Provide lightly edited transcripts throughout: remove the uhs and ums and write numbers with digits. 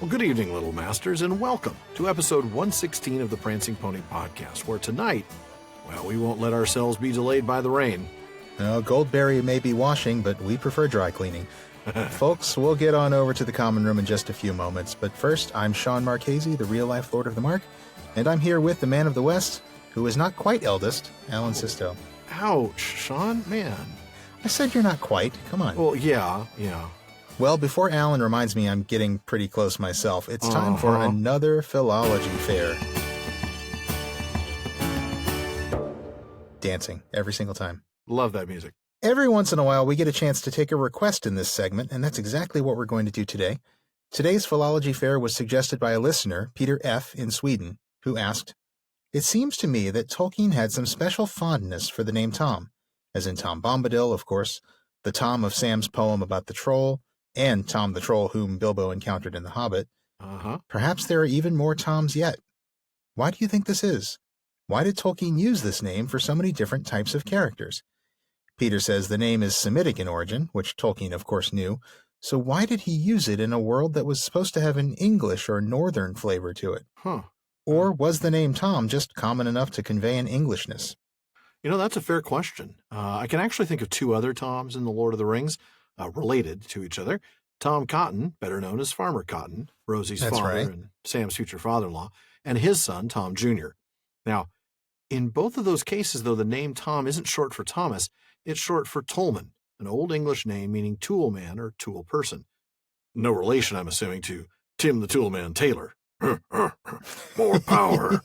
Well, good evening, Little Masters, and welcome to episode 116 of the Prancing Pony Podcast, where tonight, well, we won't let ourselves be delayed by the rain. Well, Goldberry may be washing, but we prefer dry cleaning. Folks, we'll get on over to the common room in just a few moments, but first, I'm Sean Marchese, the real-life Lord of the Mark, and I'm here with the man of the West, who is not quite eldest, Alan Sisto. Ouch, Sean, man. I said you're not quite. Come on. Well, yeah. Well, before Alan reminds me I'm getting pretty close myself, it's time for another philology fair. Dancing, every single time. Love that music. Every once in a while, we get a chance to take a request in this segment, and that's exactly what we're going to do today. Today's philology fair was suggested by a listener, Peter F. in Sweden, who asked, "It seems to me that Tolkien had some special fondness for the name Tom, as in Tom Bombadil, of course, the Tom of Sam's poem about the troll, and Tom the Troll whom Bilbo encountered in The Hobbit. Perhaps there are even more Toms yet. Why do you think this is? Why did Tolkien use this name for so many different types of characters?" Peter says the name is Semitic in origin, which Tolkien of course knew, so why did he use it in a world that was supposed to have an English or Northern flavor to it? Or was the name Tom just common enough to convey an Englishness? You know, that's a fair question. I can actually think of two other Toms in The Lord of the Rings, related to each other. Tom Cotton, better known as Farmer Cotton, Rosie's father and Sam's future father-in-law, and his son, Tom Jr. Now, in both of those cases, though, the name Tom isn't short for Thomas, it's short for Tolman, an Old English name meaning tool man or tool person. No relation, I'm assuming, to Tim the Toolman Taylor. More power.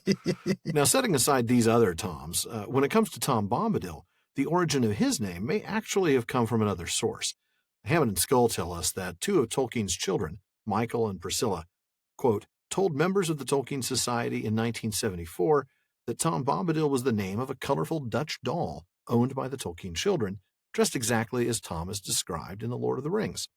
Now, setting aside these other Toms, when it comes to Tom Bombadil, the origin of his name may actually have come from another source. Hammond and Scull tell us that two of Tolkien's children, Michael and Priscilla, quote, told members of the Tolkien Society in 1974 that Tom Bombadil was the name of a colorful Dutch doll owned by the Tolkien children, dressed exactly as Tom is described in The Lord of the Rings.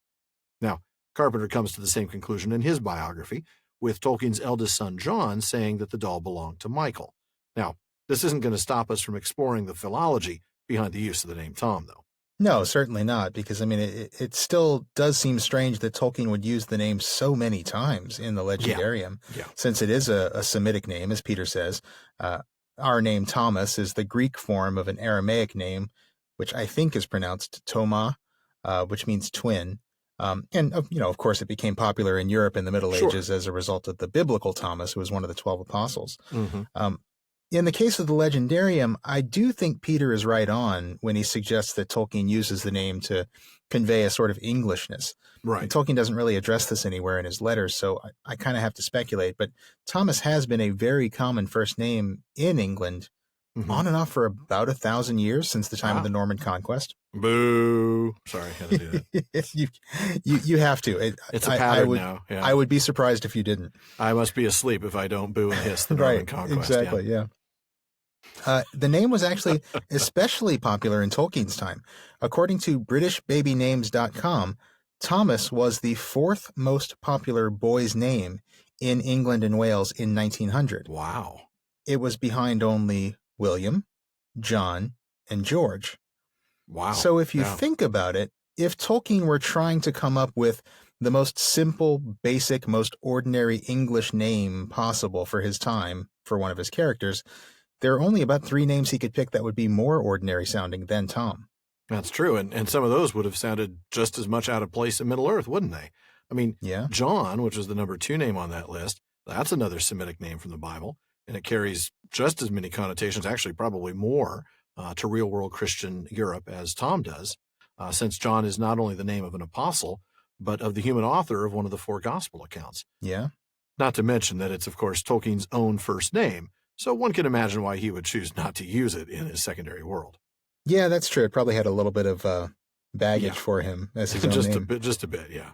Now, Carpenter comes to the same conclusion in his biography, with Tolkien's eldest son John saying that the doll belonged to Michael. Now, this isn't going to stop us from exploring the philology behind the use of the name Tom, though. No, certainly not, because, I mean, it still does seem strange that Tolkien would use the name so many times in the Legendarium, since it is a Semitic name, as Peter says. Our name Thomas is the Greek form of an Aramaic name, which I think is pronounced Toma, which means twin. And, of course, it became popular in Europe in the Middle Ages as a result of the biblical Thomas, who was one of the 12 apostles. In the case of the Legendarium, I do think Peter is right on when he suggests that Tolkien uses the name to convey a sort of Englishness. Right. And Tolkien doesn't really address this anywhere in his letters, so I kind of have to speculate. But Thomas has been a very common first name in England on and off for about 1,000 years since the time of the Norman conquest. Boo. Sorry, I had to do that. you have to. It's a pattern now. Yeah. I would be surprised if you didn't. I must be asleep if I don't boo and hiss the Norman conquest. Exactly, yeah. The name was actually especially popular in Tolkien's time. According to BritishBabyNames.com, Thomas was the fourth most popular boy's name in England and Wales in 1900. Wow. It was behind only William, John, and George. Wow. So if you think about it, if Tolkien were trying to come up with the most simple, basic, most ordinary English name possible for his time for one of his characters, there are only about 3 names he could pick that would be more ordinary sounding than Tom. That's true. And some of those would have sounded just as much out of place in Middle-earth, wouldn't they? I mean, John, which was the number 2 name on that list, that's another Semitic name from the Bible, and it carries just as many connotations, actually probably more, to real-world Christian Europe as Tom does, since John is not only the name of an apostle, but of the human author of one of the 4 gospel accounts. Yeah. Not to mention that it's, of course, Tolkien's own first name, so one can imagine why he would choose not to use it in his secondary world. Yeah, that's true. It probably had a little bit of baggage for him as his own name. Just a bit, yeah.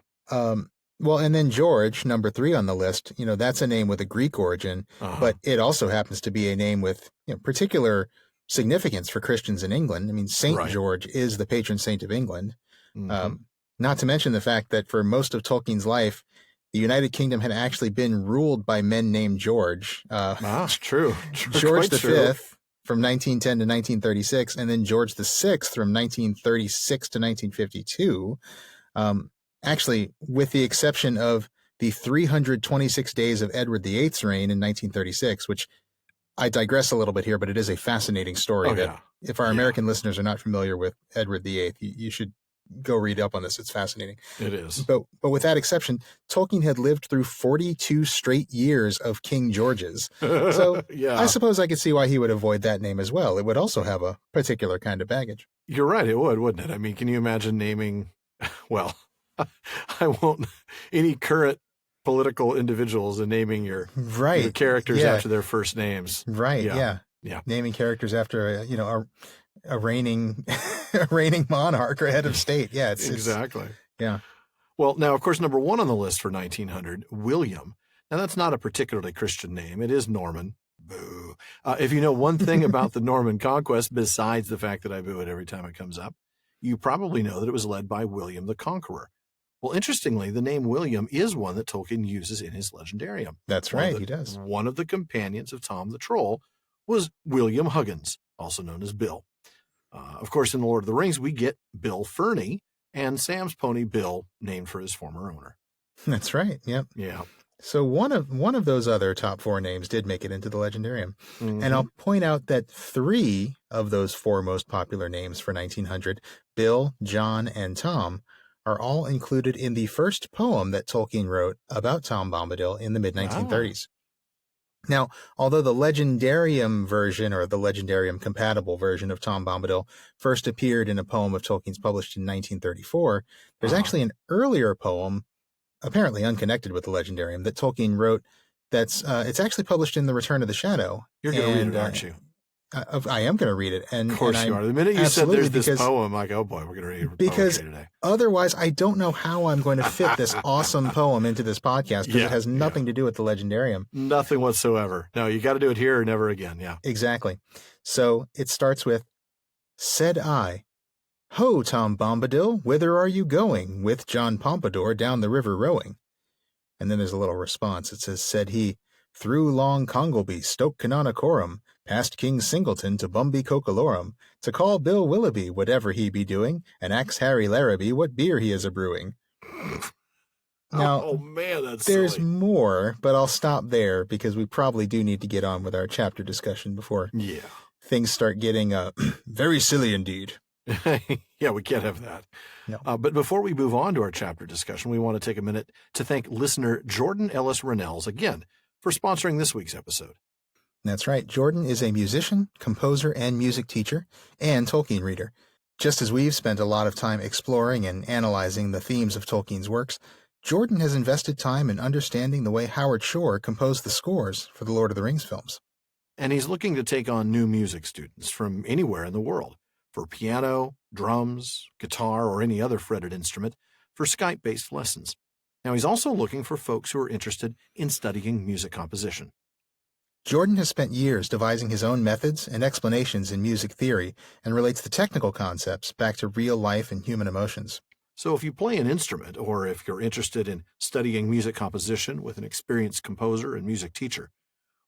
Well, and then George, number 3 on the list, that's a name with a Greek origin, but it also happens to be a name with particular significance for Christians in England. I mean, Saint George is the patron saint of England. Not to mention the fact that for most of Tolkien's life, the United Kingdom had actually been ruled by men named George. That's true. George V from 1910 to 1936, and then George VI from 1936 to 1952. Actually, with the exception of the 326 days of Edward VIII's reign in 1936, which I digress a little bit here, but it is a fascinating story if our American listeners are not familiar with Edward VIII, you should go read up on this. It's fascinating. It is. But with that exception, Tolkien had lived through 42 straight years of King George's. So I suppose I could see why he would avoid that name as well. It would also have a particular kind of baggage. You're right. It would, wouldn't it? I mean, can you imagine naming, well, I won't, any current political individuals and naming your characters after their first names. Right. Yeah. Naming characters after, a reigning a reigning monarch or head of state. Yeah, exactly. Yeah. Well, now, of course, number one on the list for 1900, William. Now, that's not a particularly Christian name. It is Norman. Boo. If you know one thing about the Norman conquest, besides the fact that I boo it every time it comes up, you probably know that it was led by William the Conqueror. Well, interestingly, the name William is one that Tolkien uses in his legendarium. That's right, he does. One of the companions of Tom the Troll was William Huggins, also known as Bill. Of course, in The Lord of the Rings, we get Bill Ferny and Sam's pony Bill, named for his former owner. That's right. Yep. Yeah. So one of those other top four names did make it into the legendarium. Mm-hmm. And I'll point out that 3 of those 4 most popular names for 1900, Bill, John, and Tom, are all included in the first poem that Tolkien wrote about Tom Bombadil in the mid-1930s. Now, although the legendarium version or the legendarium compatible version of Tom Bombadil first appeared in a poem of Tolkien's published in 1934, there's actually an earlier poem, apparently unconnected with the legendarium, that Tolkien wrote that's it's actually published in The Return of the Shadow. You're going to read it, aren't you? I am going to read it. And, of course you are. The minute you said there's this poem, I'm like, oh boy, we're going to read it because today. Otherwise, I don't know how I'm going to fit this awesome poem into this podcast because it has nothing to do with the legendarium. Nothing whatsoever. No, you got to do it here or never again. Yeah. Exactly. So it starts with, said I, Ho, Tom Bombadil, whither are you going? With John Pompadour down the river rowing. And then there's a little response. It says, said he, through Long Congleby, Stoke Canonicorum, past King Singleton to Bumby Cocolorum, to call Bill Willoughby, whatever he be doing, and axe Harry Larrabee, what beer he is a-brewing. Now, oh man, that's there's silly. more, but I'll stop there because we probably do need to get on with our chapter discussion before things start getting very silly indeed. Yeah, we can't have that. No. But before we move on to our chapter discussion, we want to take a minute to thank listener Jordan Ellis Rennells again for sponsoring this week's episode. That's right. Jordan is a musician, composer, and music teacher, and Tolkien reader. Just as we've spent a lot of time exploring and analyzing the themes of Tolkien's works, Jordan has invested time in understanding the way Howard Shore composed the scores for the Lord of the Rings films. And he's looking to take on new music students from anywhere in the world for piano, drums, guitar, or any other fretted instrument for Skype-based lessons. Now, he's also looking for folks who are interested in studying music composition. Jordan has spent years devising his own methods and explanations in music theory and relates the technical concepts back to real life and human emotions. So if you play an instrument, or if you're interested in studying music composition with an experienced composer and music teacher,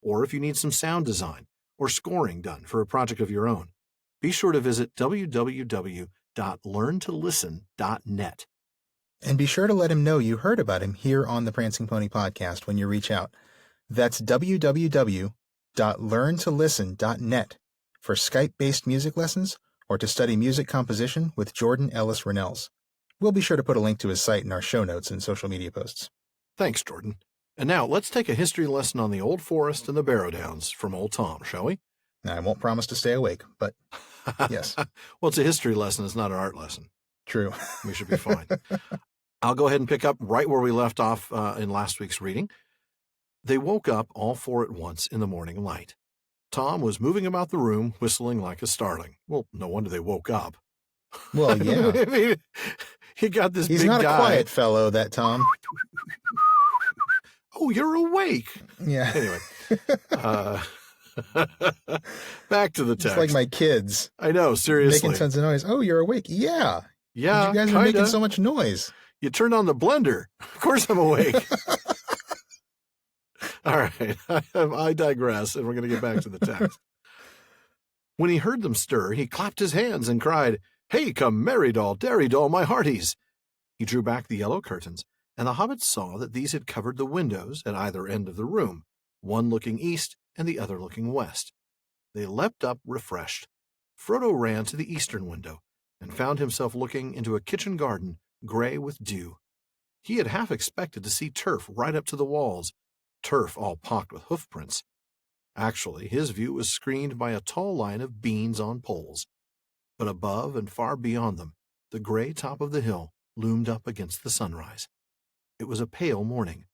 or if you need some sound design or scoring done for a project of your own, be sure to visit www.learntolisten.net. And be sure to let him know you heard about him here on the Prancing Pony podcast when you reach out. That's www.learntolisten.net for Skype-based music lessons or to study music composition with Jordan Ellis Rennells. We'll be sure to put a link to his site in our show notes and social media posts. Thanks, Jordan. And now let's take a history lesson on the Old Forest and the Barrow Downs from Old Tom, shall we? I won't promise to stay awake, but yes. Well, it's a history lesson. It's not an art lesson. True. We should be fine. I'll go ahead and pick up right where we left off in last week's reading. They woke up all 4 at once in the morning light. Tom was moving about the room, whistling like a starling. Well, no wonder they woke up. Well, yeah. I mean, he got this big guy. He's not a quiet fellow, that Tom. Oh, you're awake. Yeah. Anyway. Back to the text. It's like my kids. I know, seriously. Making tons of noise. Oh, you're awake. Yeah. Yeah, you guys are making so much noise. You turned on the blender. Of course I'm awake. All right, I digress, and we're going to get back to the text. When he heard them stir, he clapped his hands and cried, "Hey, come merry doll, dairy doll, my hearties!" He drew back the yellow curtains and the hobbits saw that these had covered the windows at either end of the room, one looking east and the other looking west. They leapt up refreshed. Frodo ran to the eastern window and found himself looking into a kitchen garden gray with dew. He had half expected to see turf right up to the walls, turf all pocked with hoof prints. Actually, his view was screened by a tall line of beans on poles. But above and far beyond them, the gray top of the hill loomed up against the sunrise. It was a pale morning.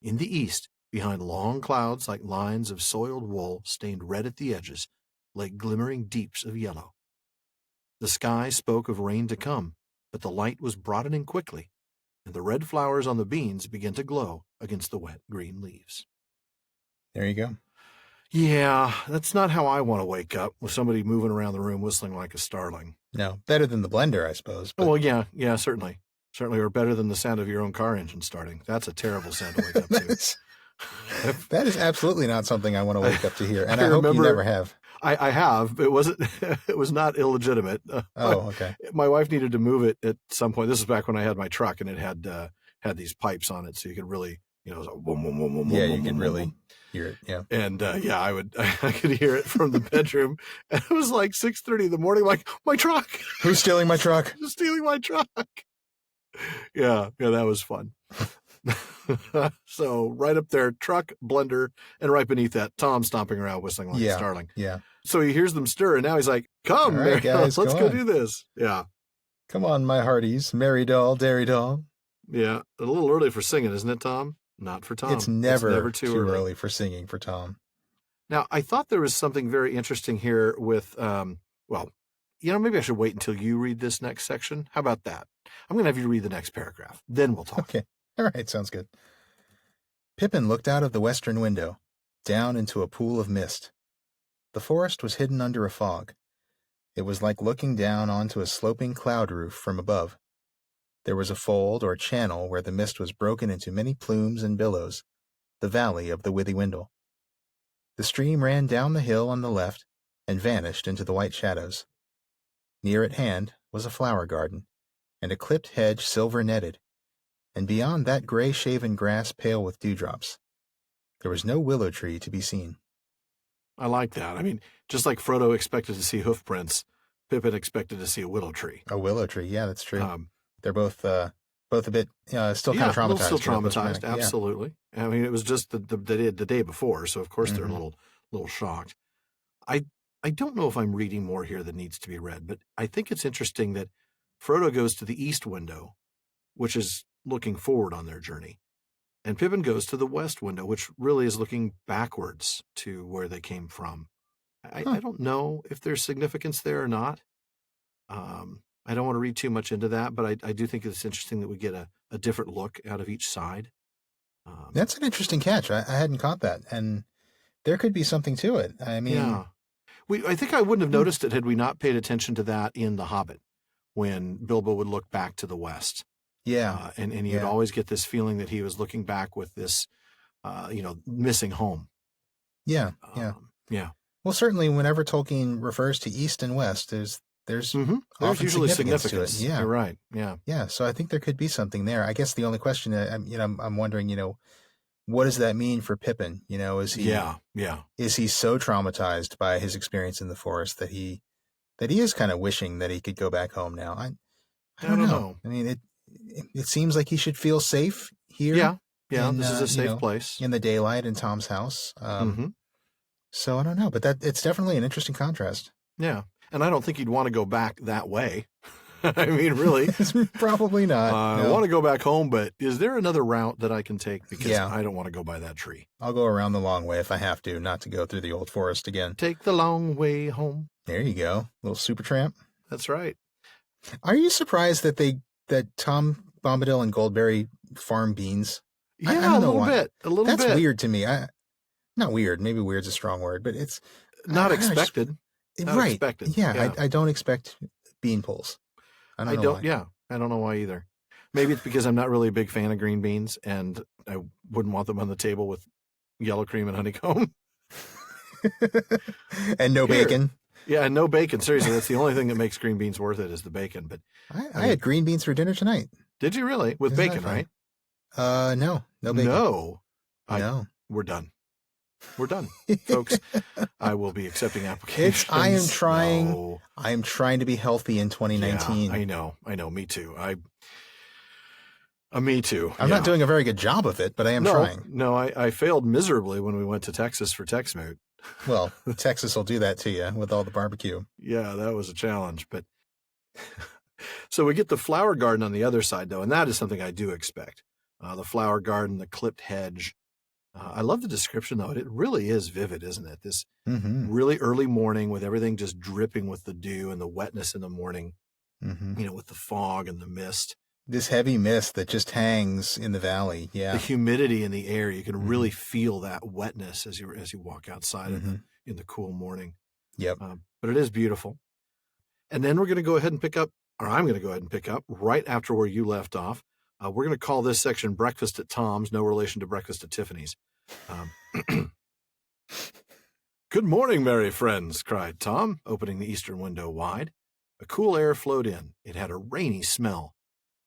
In the east, behind long clouds like lines of soiled wool stained red at the edges, lay glimmering deeps of yellow. The sky spoke of rain to come, but the light was broadening quickly, and the red flowers on the beans began to glow against the wet green leaves. There you go. Yeah, that's not how I want to wake up, with somebody moving around the room whistling like a starling. No, better than the blender, I suppose. But... Well, yeah, certainly. Certainly, or better than the sound of your own car engine starting. That's a terrible sound to wake up to. That is absolutely not something I want to wake up to hear, and I hope you never have. I have. It was not illegitimate. Okay. My wife needed to move it at some point. This is back when I had my truck, and it had these pipes on it, so you could really, it was like boom, boom, boom, boom, yeah, boom, you boom, could boom, really boom. Hear it. Yeah. And I could hear it from the bedroom. And it was like 6:30 in the morning. Like, my truck. Who's stealing my truck? Who's stealing my truck? Yeah, that was fun. So right up there, truck, blender, and right beneath that, Tom stomping around whistling like a starling. Yeah. So he hears them stir, and now he's like, "Come, right, guys, let's go do this." Yeah. Come on, my hearties, merry doll, dairy doll. Yeah, a little early for singing, isn't it, Tom? Not for Tom. It's never too early for singing for Tom. Now, I thought there was something very interesting here with, maybe I should wait until you read this next section. How about that? I'm going to have you read the next paragraph. Then we'll talk. Okay. All right. Sounds good. Pippin looked out of the western window, down into a pool of mist. The forest was hidden under a fog. It was like looking down onto a sloping cloud roof from above. There was a fold or channel where the mist was broken into many plumes and billows, the valley of the Withywindle. The stream ran down the hill on the left and vanished into the white shadows. Near at hand was a flower garden, and a clipped hedge silver-netted, and beyond that gray-shaven grass pale with dewdrops. There was no willow tree to be seen. I like that. I mean, just like Frodo expected to see hoof prints, Pippin expected to see a willow tree. A willow tree, yeah, that's true. They're both a bit still kind of traumatized. Still traumatized, absolutely. Yeah. I mean, it was just the day before, so of course they're a little shocked. I don't know if I'm reading more here than needs to be read, but I think it's interesting that Frodo goes to the east window, which is looking forward on their journey, and Pippin goes to the west window, which really is looking backwards to where they came from. I don't know if there's significance there or not. I don't want to read too much into that, but I do think it's interesting that we get a different look out of each side. That's an interesting catch. I hadn't caught that, and there could be something to it. I mean, yeah. I think I wouldn't have noticed it had we not paid attention to that in The Hobbit, when Bilbo would look back to the west. Yeah. And you'd always get this feeling that he was looking back with this, missing home. Yeah. Yeah. Well, certainly whenever Tolkien refers to east and west, there's usually significance to it. Yeah. You're right. Yeah. Yeah. So I think there could be something there. I guess the only question, I'm wondering, what does that mean for Pippin? Is he is he so traumatized by his experience in the forest that he is kind of wishing that he could go back home now? I don't know. I mean, it seems like he should feel safe here. Yeah. This is a safe place in the daylight in Tom's house. So I don't know, but it's definitely an interesting contrast. Yeah, and I don't think he'd want to go back that way. I mean, really, probably not. I want to go back home, but is there another route that I can take? Because I don't want to go by that tree. I'll go around the long way if I have to, not to go through the old forest again. Take the long way home. There you go, little super tramp. That's right. Are you surprised that Tom Bombadil and Goldberry farm beans? Yeah, I don't know why. A little bit. That's weird to me. Not weird. Maybe weird's a strong word, but it's not expected. Right. Expected. Yeah. I don't expect bean pulls. I don't know why. Yeah. I don't know why either. Maybe it's because I'm not really a big fan of green beans, and I wouldn't want them on the table with yellow cream and honeycomb. And no bacon. Yeah, and no bacon. Seriously, that's the only thing that makes green beans worth it is the bacon. But I had green beans for dinner tonight. Did you really? With bacon, right? No bacon. No. No. We're done. We're done, folks. I will be accepting applications. I am trying to be healthy in 2019. Yeah, I know. Me too. Me too. I'm not doing a very good job of it, but I am trying. No, I failed miserably when we went to Texas for Tex-Moot. Well, Texas will do that to you with all the barbecue. Yeah, that was a challenge. But so we get the flower garden on the other side, though, and that is something I do expect. The flower garden, the clipped hedge. I love the description, though. It really is vivid, isn't it? This really early morning with everything just dripping with the dew and the wetness in the morning, with the fog and the mist. This heavy mist that just hangs in the valley. Yeah. The humidity in the air. You can really feel that wetness as you walk outside in the cool morning. Yep. But it is beautiful. And then we're going to go ahead and pick up, or I'm going to go ahead and pick up right after where you left off. We're going to call this section Breakfast at Tom's, no relation to Breakfast at Tiffany's. Good morning, merry friends, cried Tom, opening the eastern window wide. A cool air flowed in. It had a rainy smell.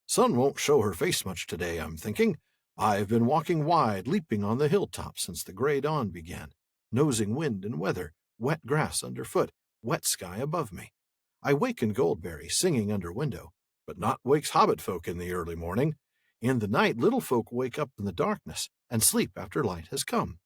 Sun won't show her face much today, I'm thinking. I've been walking wide, leaping on the hilltops since the gray dawn began, nosing wind and weather, wet grass underfoot, wet sky above me. I waken Goldberry, singing under window, but not wakes hobbit folk in the early morning. In the night, little folk wake up in the darkness, and sleep after light has come.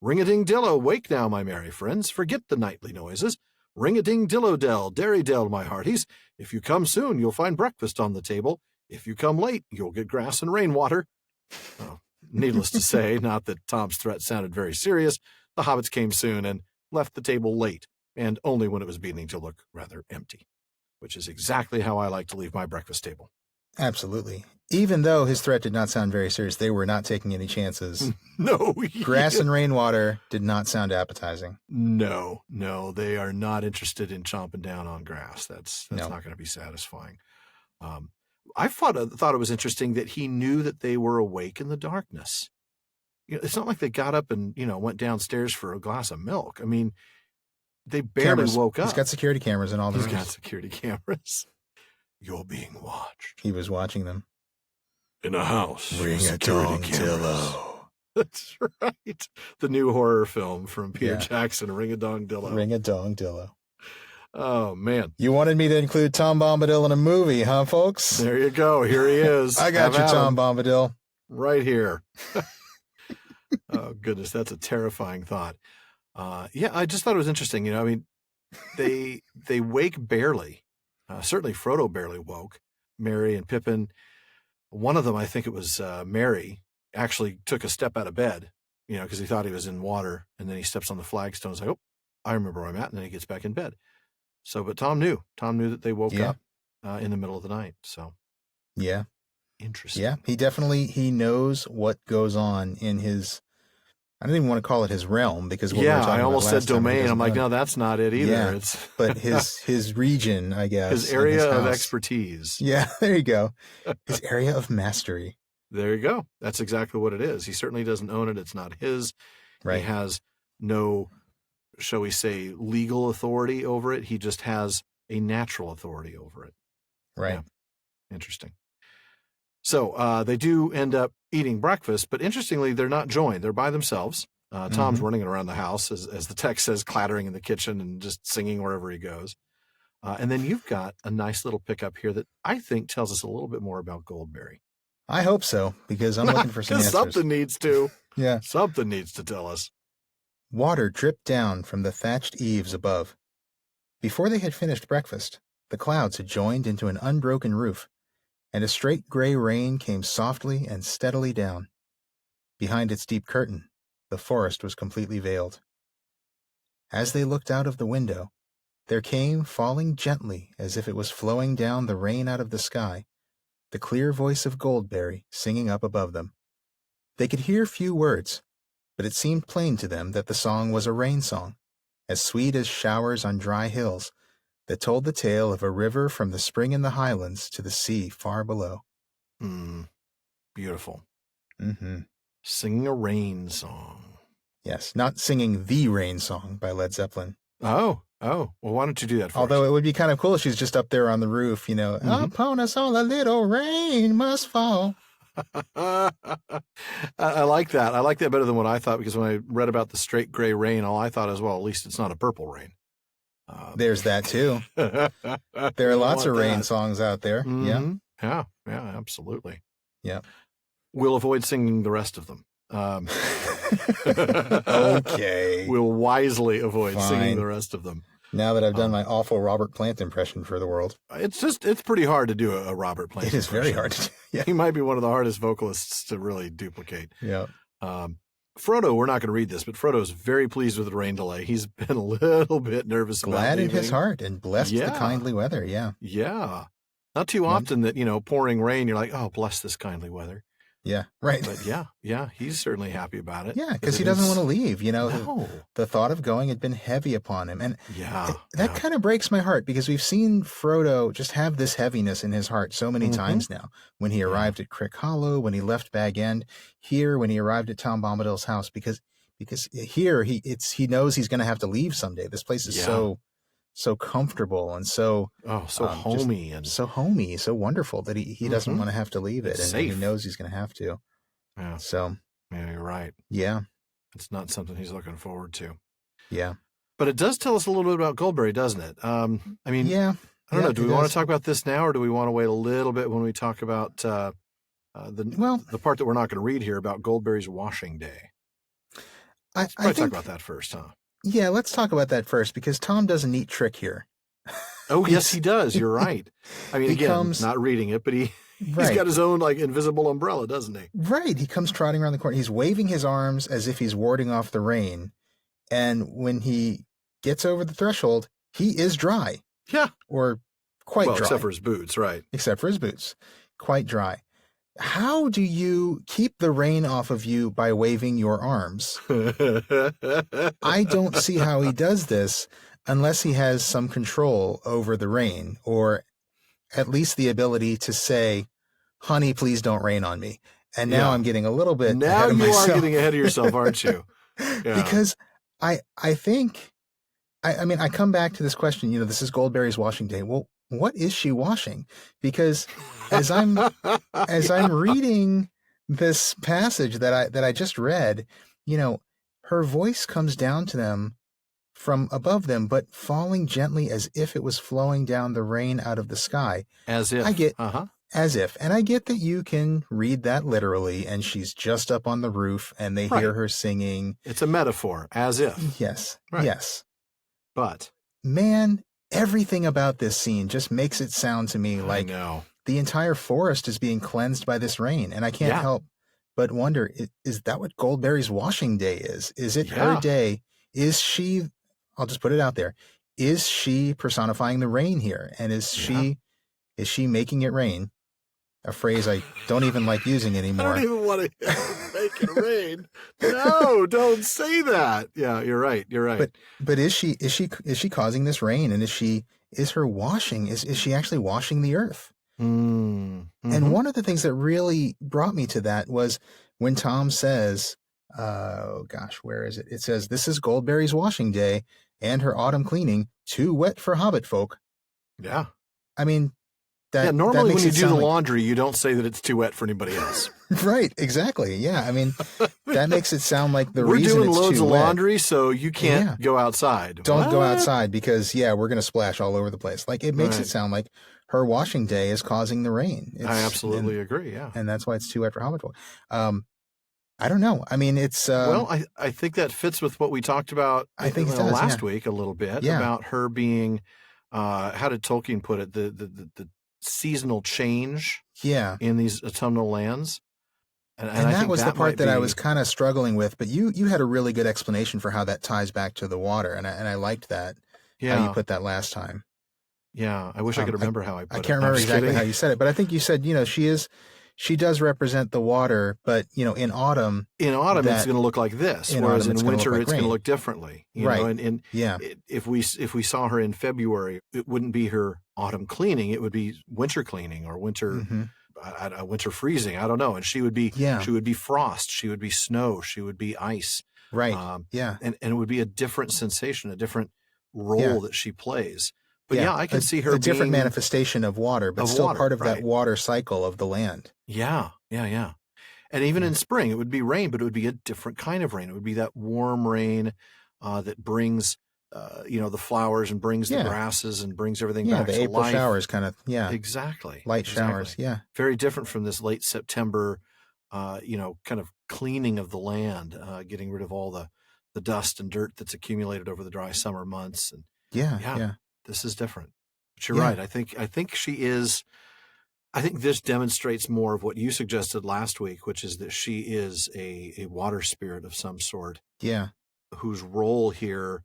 Ring-a-ding-dillo, wake now, my merry friends, forget the nightly noises. Ring-a-ding-dillo-dell, derry-dell, my hearties. If you come soon, you'll find breakfast on the table. If you come late, you'll get grass and rainwater. Oh, needless to say, not that Tom's threat sounded very serious, the hobbits came soon and left the table late, and only when it was beginning to look rather empty, which is exactly how I like to leave my breakfast table. Absolutely. Even though his threat did not sound very serious, they were not taking any chances. No. Grass and rainwater did not sound appetizing. No, they are not interested in chomping down on grass. That's not going to be satisfying. I thought it was interesting that he knew that they were awake in the darkness. It's not like they got up and, went downstairs for a glass of milk. I mean, they barely woke up. He's got security cameras in all the rooms. He's got security cameras. You're being watched. He was watching them. In a house. Ring-a-dong-dillo. That's right. The new horror film from Peter Jackson, Ring-a-dong-dillo. Ring-a-dong-dillo. Oh, man. You wanted me to include Tom Bombadil in a movie, huh, folks? There you go. Here he is. I got you, Tom Bombadil. Right here. Oh, goodness. That's a terrifying thought. I just thought it was interesting. They wake barely. Certainly Frodo barely woke. Merry and Pippin. One of them, I think it was Merry, actually took a step out of bed, because he thought he was in water. And then he steps on the flagstones like, oh, I remember where I'm at. And then he gets back in bed. So, but Tom knew that they woke up in the middle of the night. So, yeah. Interesting. Yeah, he knows what goes on in his, I don't even want to call it his realm because what we were talking I almost about said domain. I'm like, no, that's not it either. Yeah, it's but his region, I guess. His area of expertise. Yeah, there you go. His area of mastery. There you go. That's exactly what it is. He certainly doesn't own it. It's not his. Right. He has no, shall we say, legal authority over it. He just has a natural authority over it. Right. Yeah. Interesting. So they do end up eating breakfast, but interestingly, they're not joined. They're by themselves. Tom's running around the house, as the text says, clattering in the kitchen and just singing wherever he goes. And then you've got a nice little pickup here that I think tells us a little bit more about Goldberry. I hope so, because I'm looking for some answers. Something needs to. Yeah. Something needs to tell us. Water dripped down from the thatched eaves above. Before they had finished breakfast, the clouds had joined into an unbroken roof, and a straight gray rain came softly and steadily down. Behind its deep curtain, the forest was completely veiled. As they looked out of the window, there came, falling gently as if it was flowing down the rain out of the sky, the clear voice of Goldberry singing up above them. They could hear few words, but it seemed plain to them that the song was a rain song, as sweet as showers on dry hills, that told the tale of a river from the spring in the highlands to the sea far below. Beautiful. Mm-hmm. Singing a rain song. Yes, not singing the rain song by Led Zeppelin. Oh. Well, why don't you do that for Although us? It would be kind of cool if she's just up there on the roof, upon us all a little rain must fall. I like that. I like that better than what I thought, because when I read about the straight gray rain, all I thought is, well, at least it's not a purple rain. There's that too. There are lots of rain songs out there. Mm-hmm. Yeah, absolutely. Yeah. We'll avoid singing the rest of them. Okay. We'll wisely avoid singing the rest of them. Now that I've done my awful Robert Plant impression for the world. It's pretty hard to do a Robert Plant impression. It is very hard to do. Yeah. He might be one of the hardest vocalists to really duplicate. Yeah. Frodo, we're not going to read this, but Frodo's very pleased with the rain delay. He's been a little bit nervous about Glad in leaving. his heart and blessed the kindly weather. Yeah. Yeah. Not too often that, pouring rain, you're like, oh, bless this kindly weather. Yeah, right. But yeah, he's certainly happy about it. Yeah, because he doesn't want to leave. No. The thought of going had been heavy upon him. And that kind of breaks my heart, because we've seen Frodo just have this heaviness in his heart so many times now. When he arrived at Crick Hollow, when he left Bag End, here when he arrived at Tom Bombadil's house, because here he knows he's going to have to leave someday. This place is so comfortable and so homey and so homey, so wonderful that he doesn't want to have to leave it, and safe. He knows he's going to have to. Yeah. So you're right. Yeah. It's not something he's looking forward to. Yeah. But it does tell us a little bit about Goldberry, doesn't it? I don't know. Do we want to talk about this now, or do we want to wait a little bit when we talk about the part that we're not going to read here about Goldberry's washing day? I think, talk about that first, huh? Yeah, let's talk about that first, because Tom does a neat trick here. Oh, yes, he does. You're right. I mean, not reading it, but he's got his own invisible umbrella, doesn't he? Right. He comes trotting around the corner. He's waving his arms as if he's warding off the rain. And when he gets over the threshold, he is dry. Yeah. Or quite dry. Except for his boots, right. Except for his boots. Quite dry. How do you keep the rain off of you by waving your arms? I don't see how he does this unless he has some control over the rain, or at least the ability to say, honey, please don't rain on me. And now I'm getting a little bit ahead of myself. Now you are getting ahead of yourself, aren't you? Yeah. Because I think, I come back to this question, this is Goldberry's washing day. Well, what is she washing? Because as I'm reading this passage that I just read, her voice comes down to them from above them, but falling gently as if it was flowing down the rain out of the sky. As if. As if. And I get that you can read that literally, and she's just up on the roof and they hear her singing. It's a metaphor, as if. Yes. Right. Yes. But. Man, everything about this scene just makes it sound to me like the entire forest is being cleansed by this rain. And I can't help but wonder, is that what Goldberry's washing day is? Is it her day? Is she, I'll just put it out there, is she personifying the rain here? And is she making it rain? A phrase I don't even like using anymore. I don't even want to make it rain. No, don't say that. Yeah, you're right. But is she causing this rain? And is she actually washing the earth? Mm-hmm. And one of the things that really brought me to that was when Tom says, where is it? It says, this is Goldberry's washing day and her autumn cleaning, too wet for hobbit folk. Yeah. I mean, normally when you do the laundry, you don't say that it's too wet for anybody else. Right, exactly. Yeah, I mean, that makes it sound like we're reason doing it's loads too of wet. laundry, so you can't go outside. Don't go outside because, we're going to splash all over the place. Like, it makes it sound like her washing day is causing the rain. I absolutely agree, yeah. And that's why it's too wet for hobbit folk. I don't know. I mean, it's... I think that fits with what we talked about last week a little bit, about her being, how did Tolkien put it, the seasonal change in these autumnal lands. And that was the part that I was kind of struggling with, but you had a really good explanation for how that ties back to the water, and I liked that, how you put that last time. Yeah, I wish I could remember how I put it. I can't remember exactly how you said it, but I think you said, she does represent the water, but, in autumn... In autumn, it's going to look like this, whereas in winter, it's going to look differently. You know? And if we saw her in February, it wouldn't be her autumn cleaning, it would be winter cleaning or winter... winter freezing, I don't know. And she would be frost, she would be snow, she would be ice. Right. And it would be a different sensation, a different role that she plays. But yeah, I can see her a different being manifestation of water, but of still water, part of that right. water cycle of the land. Yeah. And even Yeah. in spring, it would be rain, but it would be a different kind of rain. It would be that warm rain that brings, the flowers and brings the grasses and brings everything back the to April life. showers kind of, Exactly. light showers, yeah. Very different from this late September, kind of cleaning of the land, getting rid of all the dust and dirt that's accumulated over the dry summer months. And Yeah. this is different. But you're right. I think she is. I think this demonstrates more of what you suggested last week, which is that she is a water spirit of some sort. Yeah. Whose role here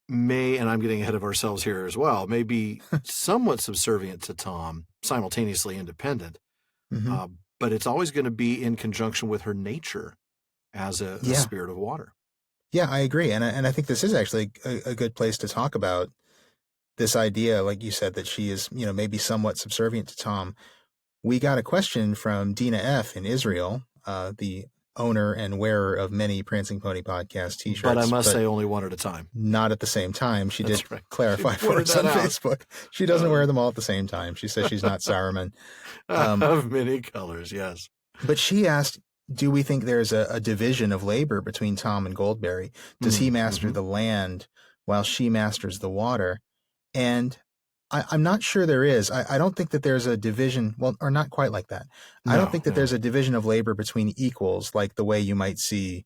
may, and I'm getting ahead of ourselves here as well, may be somewhat subservient to Tom, simultaneously independent. Mm-hmm. But it's always going to be in conjunction with her nature as a spirit of water. Yeah, I agree. And I think this is actually a good place to talk about this idea, like you said, that she is, maybe somewhat subservient to Tom. We got a question from Dina F. in Israel, the owner and wearer of many Prancing Pony podcast t-shirts. But I must say only one at a time. Not at the same time. She did clarify She for us on out. Facebook. She doesn't wear them all at the same time. She says she's not Saruman. Of many colors, yes. But she asked, do we think there's a division of labor between Tom and Goldberry? Does he master the land while she masters the water? And I'm not sure there is. I don't think that there's a division, well, or not quite like that. I don't think that there's a division of labor between equals, like the way you might see,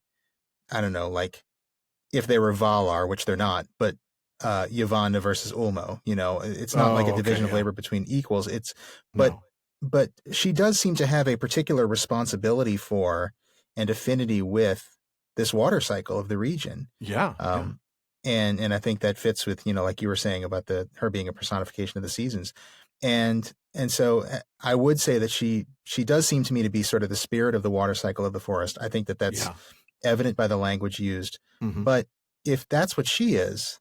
I don't know, like if they were Valar, which they're not, but Yavanna versus Ulmo, it's not like a division of labor between equals. But she does seem to have a particular responsibility for and affinity with this water cycle of the region. Yeah. And I think that fits with, like you were saying about her being a personification of the seasons. And so I would say that she does seem to me to be sort of the spirit of the water cycle of the forest. I think that that's evident by the language used. Mm-hmm. But if that's what she is,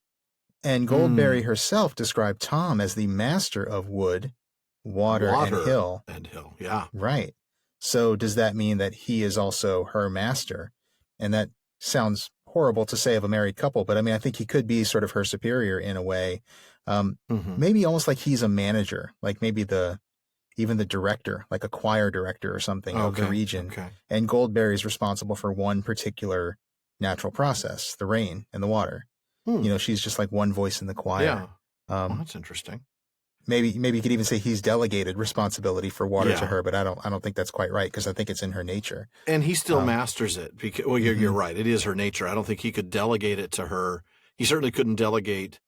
and Goldberry herself described Tom as the master of wood, water and hill. Yeah. Right. So does that mean that he is also her master? And that sounds horrible to say of a married couple, but I mean, I think he could be sort of her superior in a way. Maybe almost like he's a manager, like maybe even the director, like a choir director or something of the region. Okay. And Goldberry's responsible for one particular natural process, the rain and the water. She's just like one voice in the choir. Yeah. Well, that's interesting. Maybe you could even say he's delegated responsibility for water to her, but I don't think that's quite right, because I think it's in her nature. And he still masters it. Because, well, you're right. It is her nature. I don't think he could delegate it to her. He certainly couldn't delegate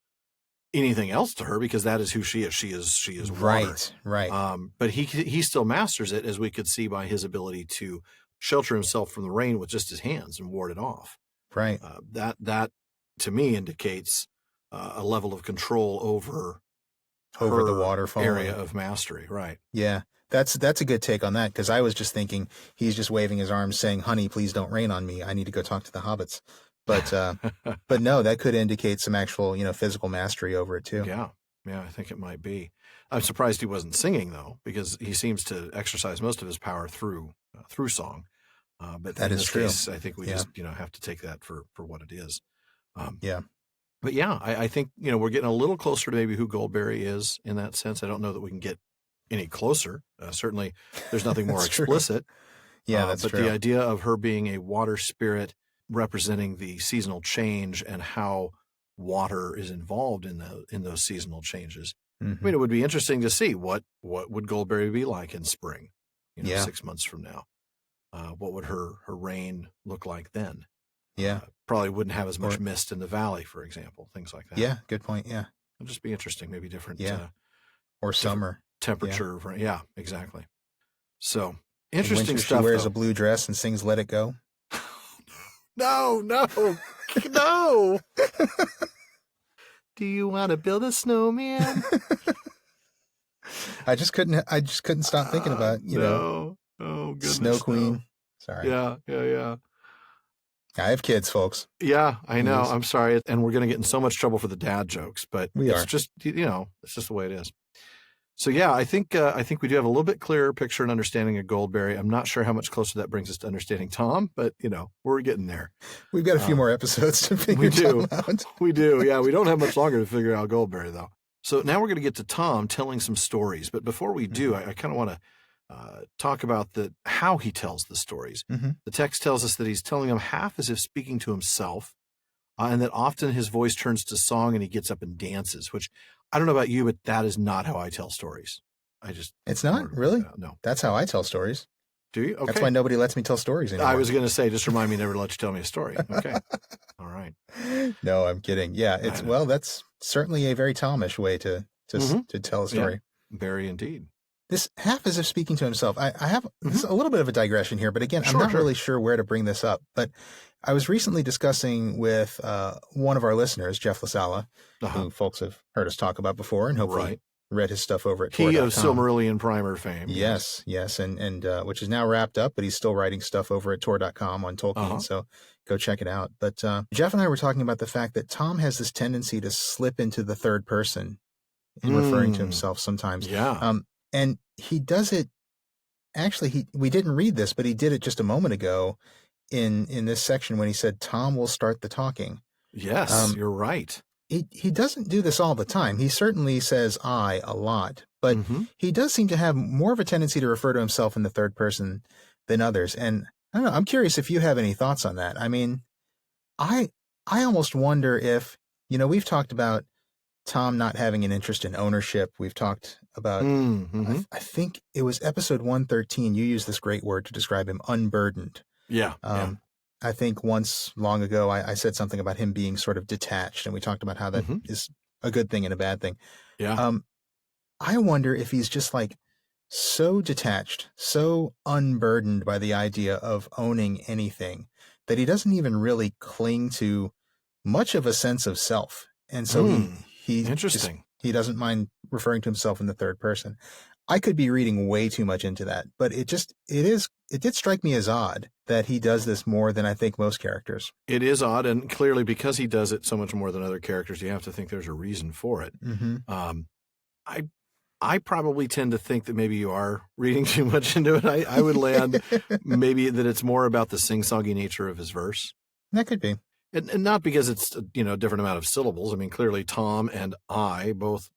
anything else to her, because that is who she is. She is water. Right. But he still masters it, as we could see by his ability to shelter himself from the rain with just his hands and ward it off. Right. That to me indicates a level of control over the waterfall area of mastery. Right. Yeah. That's a good take on that, because I was just thinking he's just waving his arms saying, honey, please don't rain on me. I need to go talk to the hobbits. But no, that could indicate some actual, physical mastery over it too. Yeah, I think it might be. I'm surprised he wasn't singing, though, because he seems to exercise most of his power through song. But that in is this true. case, I think we just have to take that for what it is. Yeah. But yeah, I think we're getting a little closer to maybe who Goldberry is in that sense. I don't know that we can get any closer. Certainly, there's nothing more explicit. Yeah, that's but true. But the idea of her being a water spirit representing the seasonal change and how water is involved in those seasonal changes. I mean, it would be interesting to see what would Goldberry be like in spring, 6 months from now. What would her rain look like then? Yeah. Probably wouldn't have as much mist in the valley, for example, things like that. Yeah, good point. Yeah. It'd just be interesting, maybe different. Or summer. Temperature. Yeah, exactly. So interesting stuff. She wears a blue dress and sings Let It Go. No. Do you want to build a snowman? I just couldn't stop thinking about, no. Oh, goodness. Snow Queen. No. Sorry. Yeah. I have kids, folks. Yeah, I know. I'm sorry. And we're going to get in so much trouble for the dad jokes, but it's just, it's just the way it is. So yeah, I think we do have a little bit clearer picture and understanding of Goldberry. I'm not sure how much closer that brings us to understanding Tom, but we're getting there. We've got a few more episodes to figure Tom out. We do. Yeah, we don't have much longer to figure out Goldberry though. So now we're going to get to Tom telling some stories. But before we do, I kind of want to talk about how he tells the stories. The text tells us that he's telling them half as if speaking to himself, and that often his voice turns to song and he gets up and dances, which I don't know about you, but that is not how I tell stories. It's not? Really? No. That's how I tell stories. Do you? Okay. That's why nobody lets me tell stories anymore. I was going to say, just remind me never to let you tell me a story. Okay. All right. No, I'm kidding. Yeah, that's certainly a very Tomish way to tell a story. Yeah, very indeed. This half as if speaking to himself. I have this is a little bit of a digression here, but again, I'm not really sure where to bring this up. But I was recently discussing with one of our listeners, Jeff LaSala, who folks have heard us talk about before, and hopefully read his stuff over at Tor.com. He of Silmarillion Primer fame. Yes, and which is now wrapped up, but he's still writing stuff over at Tor.com on Tolkien, so go check it out. But Jeff and I were talking about the fact that Tom has this tendency to slip into the third person in referring to himself sometimes. Yeah. And he does it, actually, we didn't read this, but he did it just a moment ago in this section when he said, Tom will start the talking. Yes, you're right. He doesn't do this all the time. He certainly says I a lot, but he does seem to have more of a tendency to refer to himself in the third person than others. And I don't know, I'm curious if you have any thoughts on that. I mean, I almost wonder if, we've talked about Tom not having an interest in ownership. We've talked about, I think it was episode 113. You used this great word to describe him, unburdened. Yeah. I think once long ago, I said something about him being sort of detached, and we talked about how that is a good thing and a bad thing. Yeah. I wonder if he's just like so detached, so unburdened by the idea of owning anything that he doesn't even really cling to much of a sense of self. And so he doesn't mind referring to himself in the third person. I could be reading way too much into that, but it did strike me as odd that he does this more than I think most characters. It is odd, and clearly because he does it so much more than other characters, you have to think there's a reason for it. I probably tend to think that maybe you are reading too much into it. I would land maybe that it's more about the sing-songy nature of his verse. That could be. And not because it's a different amount of syllables. I mean, clearly Tom and I both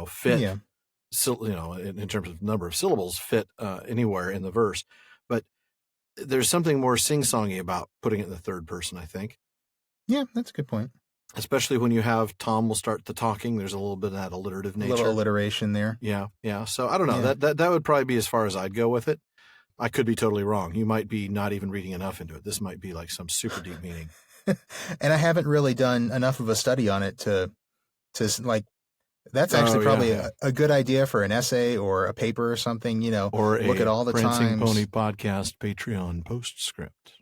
fit. Yeah. In terms of number of syllables, fit anywhere in the verse. But there's something more sing-songy about putting it in the third person, I think. Yeah, that's a good point. Especially when you have Tom will start the talking. There's a little bit of that alliterative nature. A little alliteration there. Yeah. So I don't know. Yeah. That would probably be as far as I'd go with it. I could be totally wrong. You might be not even reading enough into it. This might be like some super deep meaning. And I haven't really done enough of a study on it to like, that's actually probably a good idea for an essay or a paper or something, or look at all the Prancing times. Pony Podcast Patreon postscript.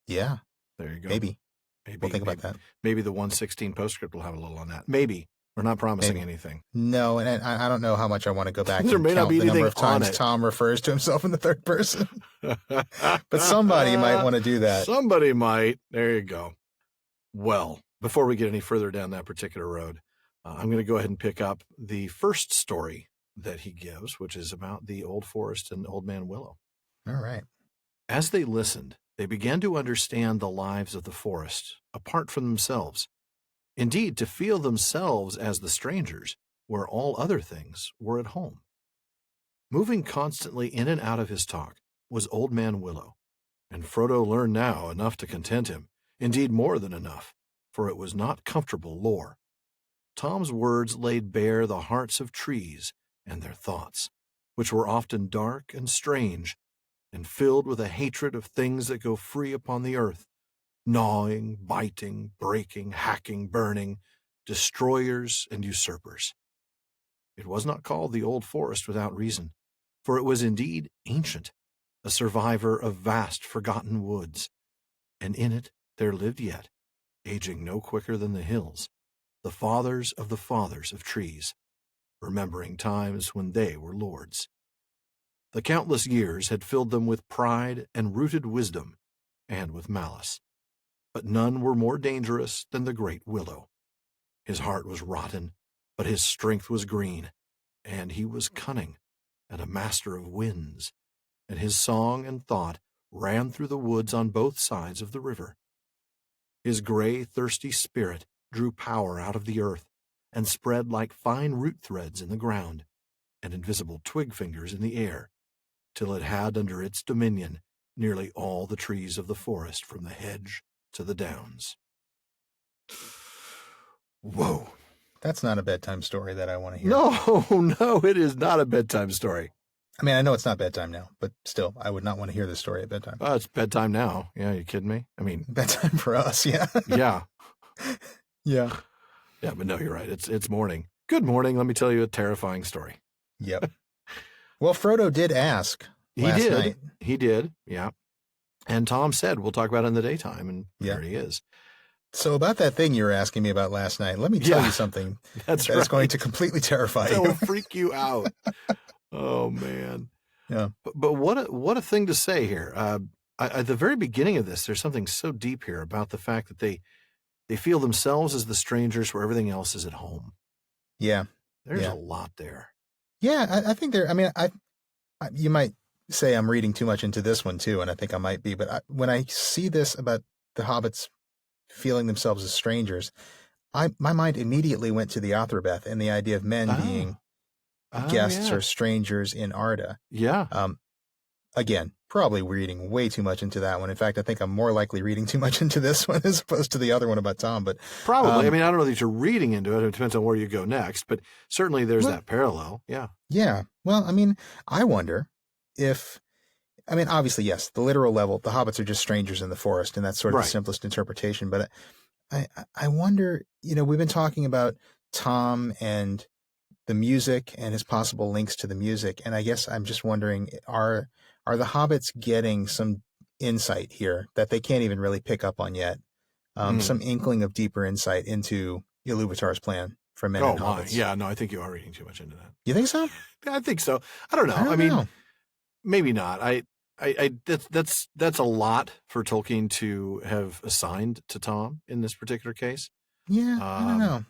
Yeah. There you go. Maybe. We'll think about that. Maybe the 116 postscript will have a little on that. Maybe. We're not promising anything. No, and I don't know how much I want to go back there and may count not be the number anything of times Tom refers to himself in the third person. But somebody might want to do that. Somebody might. There you go. Well, before we get any further down that particular road, I'm going to go ahead and pick up the first story that he gives, which is about the Old Forest and Old Man Willow. All right. As they listened, they began to understand the lives of the forest apart from themselves. Indeed, to feel themselves as the strangers, where all other things were at home. Moving constantly in and out of his talk was Old Man Willow, and Frodo learned now enough to content him, indeed more than enough, for it was not comfortable lore. Tom's words laid bare the hearts of trees and their thoughts, which were often dark and strange, and filled with a hatred of things that go free upon the earth, gnawing, biting, breaking, hacking, burning, destroyers and usurpers. It was not called the Old Forest without reason, for it was indeed ancient, a survivor of vast forgotten woods, and in it there lived yet, aging no quicker than the hills, the fathers of trees, remembering times when they were lords. The countless years had filled them with pride and rooted wisdom, and with malice. But none were more dangerous than the great Willow. His heart was rotten, but his strength was green, and he was cunning, and a master of winds, and his song and thought ran through the woods on both sides of the river. His gray, thirsty spirit drew power out of the earth, and spread like fine root threads in the ground, and invisible twig fingers in the air, till it had under its dominion nearly all the trees of the forest from the hedge to the downs. Whoa. That's not a bedtime story that I want to hear. No, it is not a bedtime story. I mean, I know it's not bedtime now, but still, I would not want to hear this story at bedtime. It's bedtime now. Yeah, you kidding me? I mean, bedtime for us, yeah. Yeah. Yeah. Yeah, but no, you're right. It's morning. Good morning. Let me tell you a terrifying story. Yep. Well, Frodo did ask last night. He did, yeah. And Tom said, we'll talk about it in the daytime, and there he is. So about that thing you were asking me about last night, let me tell you something that's going to completely terrify you. That will freak you out. Oh, man. Yeah. But what a thing to say here. At the very beginning of this, there's something so deep here about the fact that they feel themselves as the strangers where everything else is at home. Yeah. There's a lot there. Yeah, I think there, I mean, you might say I'm reading too much into this one too, and I think I might be, but when I see this about the hobbits feeling themselves as strangers, my mind immediately went to the Athrobeth and the idea of men being guests or strangers in Arda. Yeah. Again, probably reading way too much into that one. In fact, I think I'm more likely reading too much into this one as opposed to the other one about Tom. But probably. I mean, I don't know that you're reading into it. It depends on where you go next. But certainly there's that parallel. Yeah. Yeah. Well, I mean, I wonder if, I mean, obviously, yes, the literal level, the hobbits are just strangers in the forest, and that's sort of the simplest interpretation. But I wonder, we've been talking about Tom and the music and his possible links to the music. And I guess I'm just wondering, are the hobbits getting some insight here that they can't even really pick up on yet? Some inkling of deeper insight into Iluvatar's plan for men and hobbits. Yeah, no, I think you are reading too much into that. You think so? I think so. I don't know. I mean, maybe not. That's a lot for Tolkien to have assigned to Tom in this particular case. Yeah, I don't know.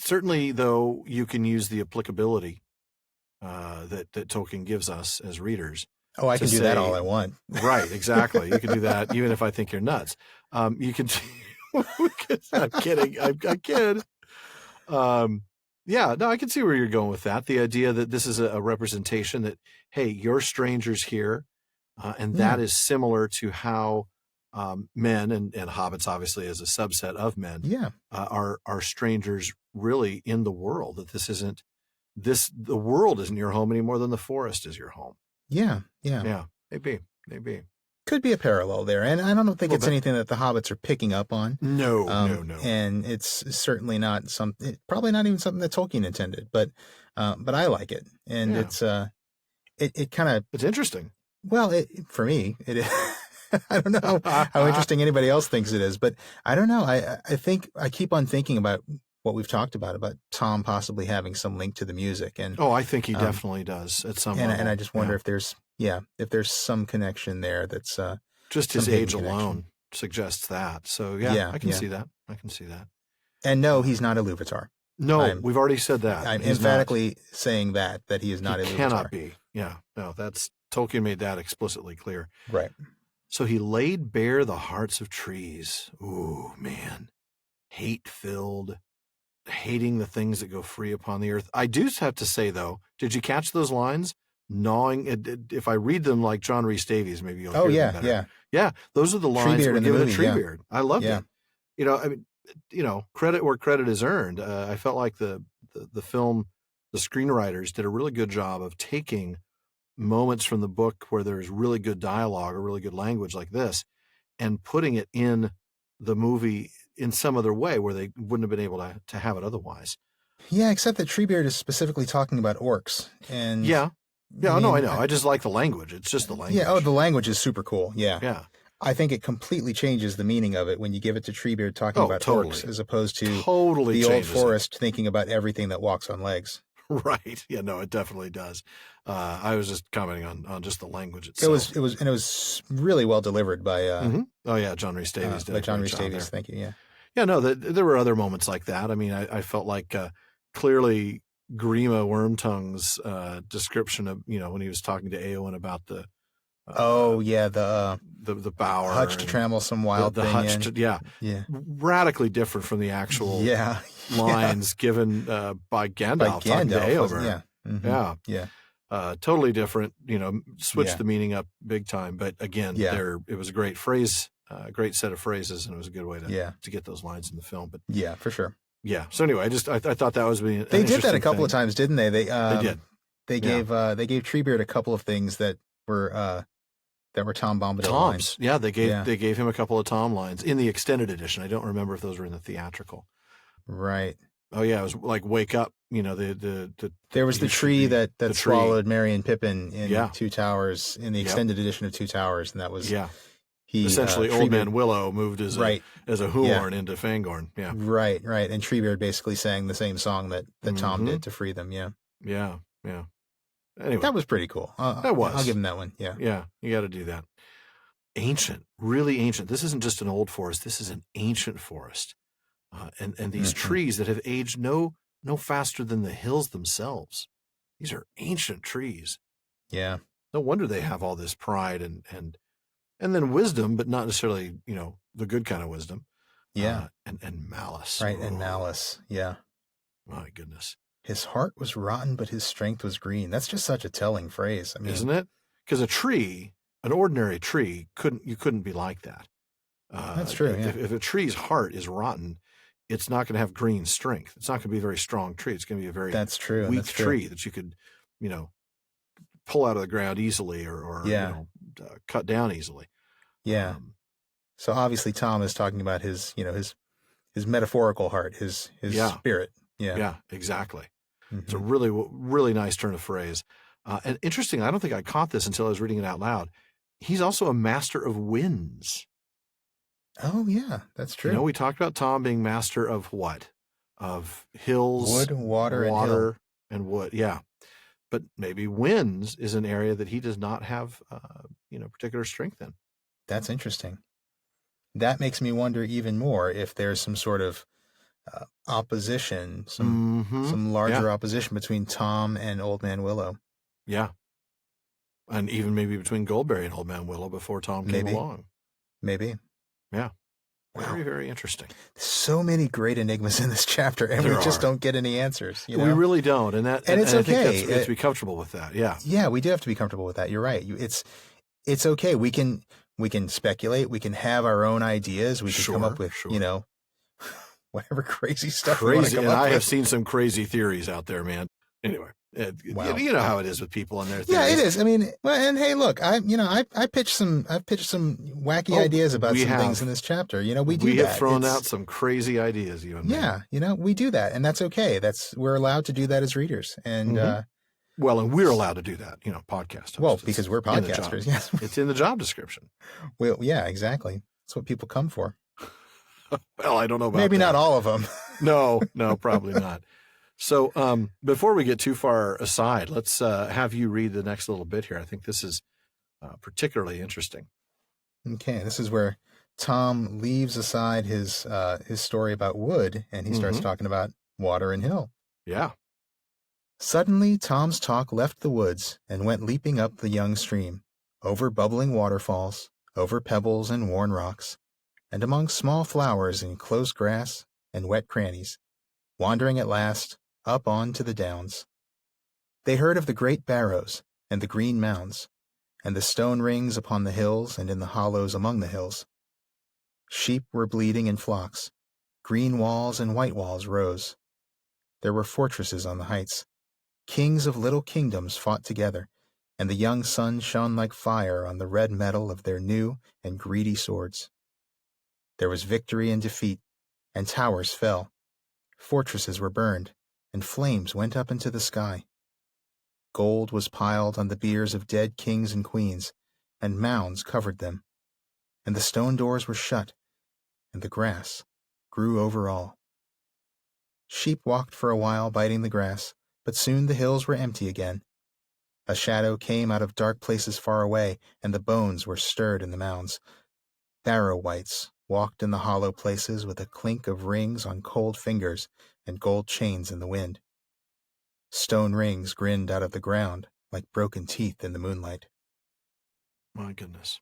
Certainly, though, you can use the applicability that Tolkien gives us as readers. Oh, I can do that all I want. Right, exactly. You can do that even if I think you're nuts. You can. I'm kidding. I kid. Yeah, no, I can see where you're going with that. The idea that this is a representation that, hey, you're strangers here, and that is similar to how men and hobbits, obviously, as a subset of men, are strangers really in the world. That the world isn't your home any more than the forest is your home. Yeah. Maybe. Could be a parallel there, and I don't think it's anything that the hobbits are picking up on. No. And it's certainly not probably not even something that Tolkien intended. But I like it, and it's it kind of it's interesting. Well, for me, it is. I don't know how interesting anybody else thinks it is, but I don't know. I think I keep on thinking about what we've talked about Tom possibly having some link to the music. And I think he definitely does at some level. And I just wonder if there's some connection there that's just his age alone suggests that. So I can see that. And no, he's not Iluvatar. No, we've already said that. I'm emphatically saying that he is not Iluvatar. Cannot be. Yeah. No, Tolkien made that explicitly clear. Right. So he laid bare the hearts of trees. Ooh, man. Hate-filled, hating the things that go free upon the earth. I do have to say, though, did you catch those lines? Gnawing. If I read them like John Rhys Davies, maybe you'll hear them better. Yeah. Those are the lines that were given to Treebeard. I loved it. I mean, credit where credit is earned. I felt like the film, the screenwriters did a really good job of taking moments from the book where there's really good dialogue or really good language like this and putting it in the movie in some other way where they wouldn't have been able to have it otherwise. Yeah, except that Treebeard is specifically talking about orcs. And I know. I just like the language. It's just the language. Yeah, the language is super cool. Yeah. Yeah. I think it completely changes the meaning of it when you give it to Treebeard talking about orcs as opposed to the old forest thinking about everything that walks on legs. Right. Yeah, no, it definitely does. I was just commenting on just the language itself. It was really well delivered by John Rhys Davies did. By John Rhys Davies, thank you. Yeah. Yeah, no, there were other moments like that. I mean, I felt like clearly Grima Wormtongue's description of, when he was talking to Eowyn about the Oh yeah, the bower, hutch to trammel some wild the thing hutch in. yeah, radically different from the actual lines given by Gandalf talking to Eomer. Yeah. Mm-hmm. Yeah. Yeah. Totally different, switched the meaning up big time. But again, it was a great phrase, great set of phrases, and it was a good way to get those lines in the film. But yeah, for sure. Yeah. So anyway, I thought that was being. They did that a couple of times, didn't they? They did. They gave Treebeard a couple of things that were Tom Bombadil Tom's lines. Yeah, they gave him a couple of Tom lines in the extended edition. I don't remember if those were in the theatrical. Right. Oh yeah, it was like Wake Up. There was the tree that swallowed Merry and Pippin in Two Towers in the extended edition of Two Towers, and that was essentially Old Man Willow moved as a Huorn into Fangorn. Yeah. Right. And Treebeard basically sang the same song that Tom did to free them. Yeah. Yeah. Anyway, that was pretty cool. That was. I'll give him that one. Yeah. Yeah. You got to do that. Ancient, really ancient. This isn't just an old forest. This is an ancient forest. And these trees that have aged no faster than the hills themselves. These are ancient trees. Yeah. No wonder they have all this pride and then wisdom, but not necessarily, the good kind of wisdom. Yeah. And malice. Right. And malice. Yeah. My goodness. His heart was rotten, but his strength was green. That's just such a telling phrase. I mean, isn't it? Because an ordinary tree, you couldn't be like that. That's true. Yeah. If a tree's heart is rotten, it's not going to have green strength. It's not going to be a very strong tree. It's going to be a very weak tree that you could, pull out of the ground easily or cut down easily. Yeah. So obviously Tom is talking about his metaphorical heart, his spirit. Yeah. Yeah, exactly. Mm-hmm. It's a really, really nice turn of phrase. And interesting, I don't think I caught this until I was reading it out loud. He's also a master of winds. Oh, yeah, that's true. We talked about Tom being master of what? Of hills, wood, water and wood. Yeah. But maybe winds is an area that he does not have, particular strength in. That's interesting. That makes me wonder even more if there's some sort of opposition, some larger opposition between Tom and Old Man Willow. Yeah. And even maybe between Goldberry and Old Man Willow before Tom came along. Maybe. Yeah. Wow. Very, very interesting. So many great enigmas in this chapter, and we just don't get any answers. We really don't. And it's okay. I think we have to be comfortable with that. Yeah. Yeah, we do have to be comfortable with that. You're right. It's okay. We can speculate. We can have our own ideas. We can come up with, whatever crazy stuff we want to come up with. I have seen some crazy theories out there, man. Anyway. Wow. You know how it is with people and their theories. Yeah, it is. I mean, and hey, look, I've pitched some wacky ideas about some things in this chapter. We have thrown out some crazy ideas, you and me. Yeah, we do that, and that's okay. We're allowed to do that as readers, and and we're allowed to do that, podcast hosts. Well, because we're podcasters. Yes, it's in the job description. Well, yeah, exactly. That's what people come for. Well, I don't know about maybe that. Not all of them. No, probably not. So before we get too far aside, let's have you read the next little bit here. I think this is particularly interesting. Okay, this is where Tom leaves aside his story about wood, and he starts talking about water and hill. Yeah. Suddenly, Tom's talk left the woods and went leaping up the young stream, over bubbling waterfalls, over pebbles and worn rocks, and among small flowers and close grass and wet crannies, wandering at last up on to the downs. They heard of the great barrows and the green mounds, and the stone rings upon the hills and in the hollows among the hills. Sheep were bleating in flocks. Green walls and white walls rose. There were fortresses on the heights. Kings of little kingdoms fought together, and the young sun shone like fire on the red metal of their new and greedy swords. There was victory and defeat, and towers fell. Fortresses were burned, and flames went up into the sky. Gold was piled on the biers of dead kings and queens, and mounds covered them. And the stone doors were shut, and the grass grew over all. Sheep walked for a while biting the grass, but soon the hills were empty again. A shadow came out of dark places far away, and the bones were stirred in the mounds. Barrow wights walked in the hollow places with a clink of rings on cold fingers and gold chains in the wind. Stone rings grinned out of the ground like broken teeth in the moonlight. My goodness.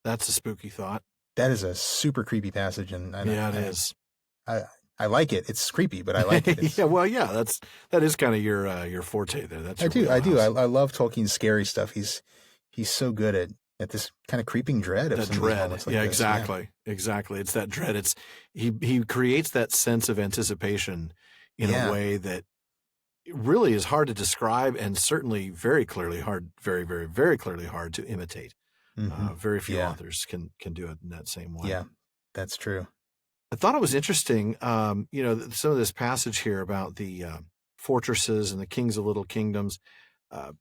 That's a spooky thought. That is a super creepy passage, and Yeah, it is. I like it. It's creepy, but I like it. Yeah, well, yeah, that is kind of your forte there. That's I your do. I do. wheelhouse. I love Tolkien's scary stuff. He's so good at this kind of creeping dread of That some of these dread. moments like Yeah, this. exactly. Yeah. Exactly. It's that dread. He creates that sense of anticipation in a way that really is hard to describe, and certainly very clearly hard, very, very, very clearly hard to imitate. Very few authors can do it in that same way. Yeah, that's true. I thought it was interesting, some of this passage here about the fortresses and the kings of little kingdoms.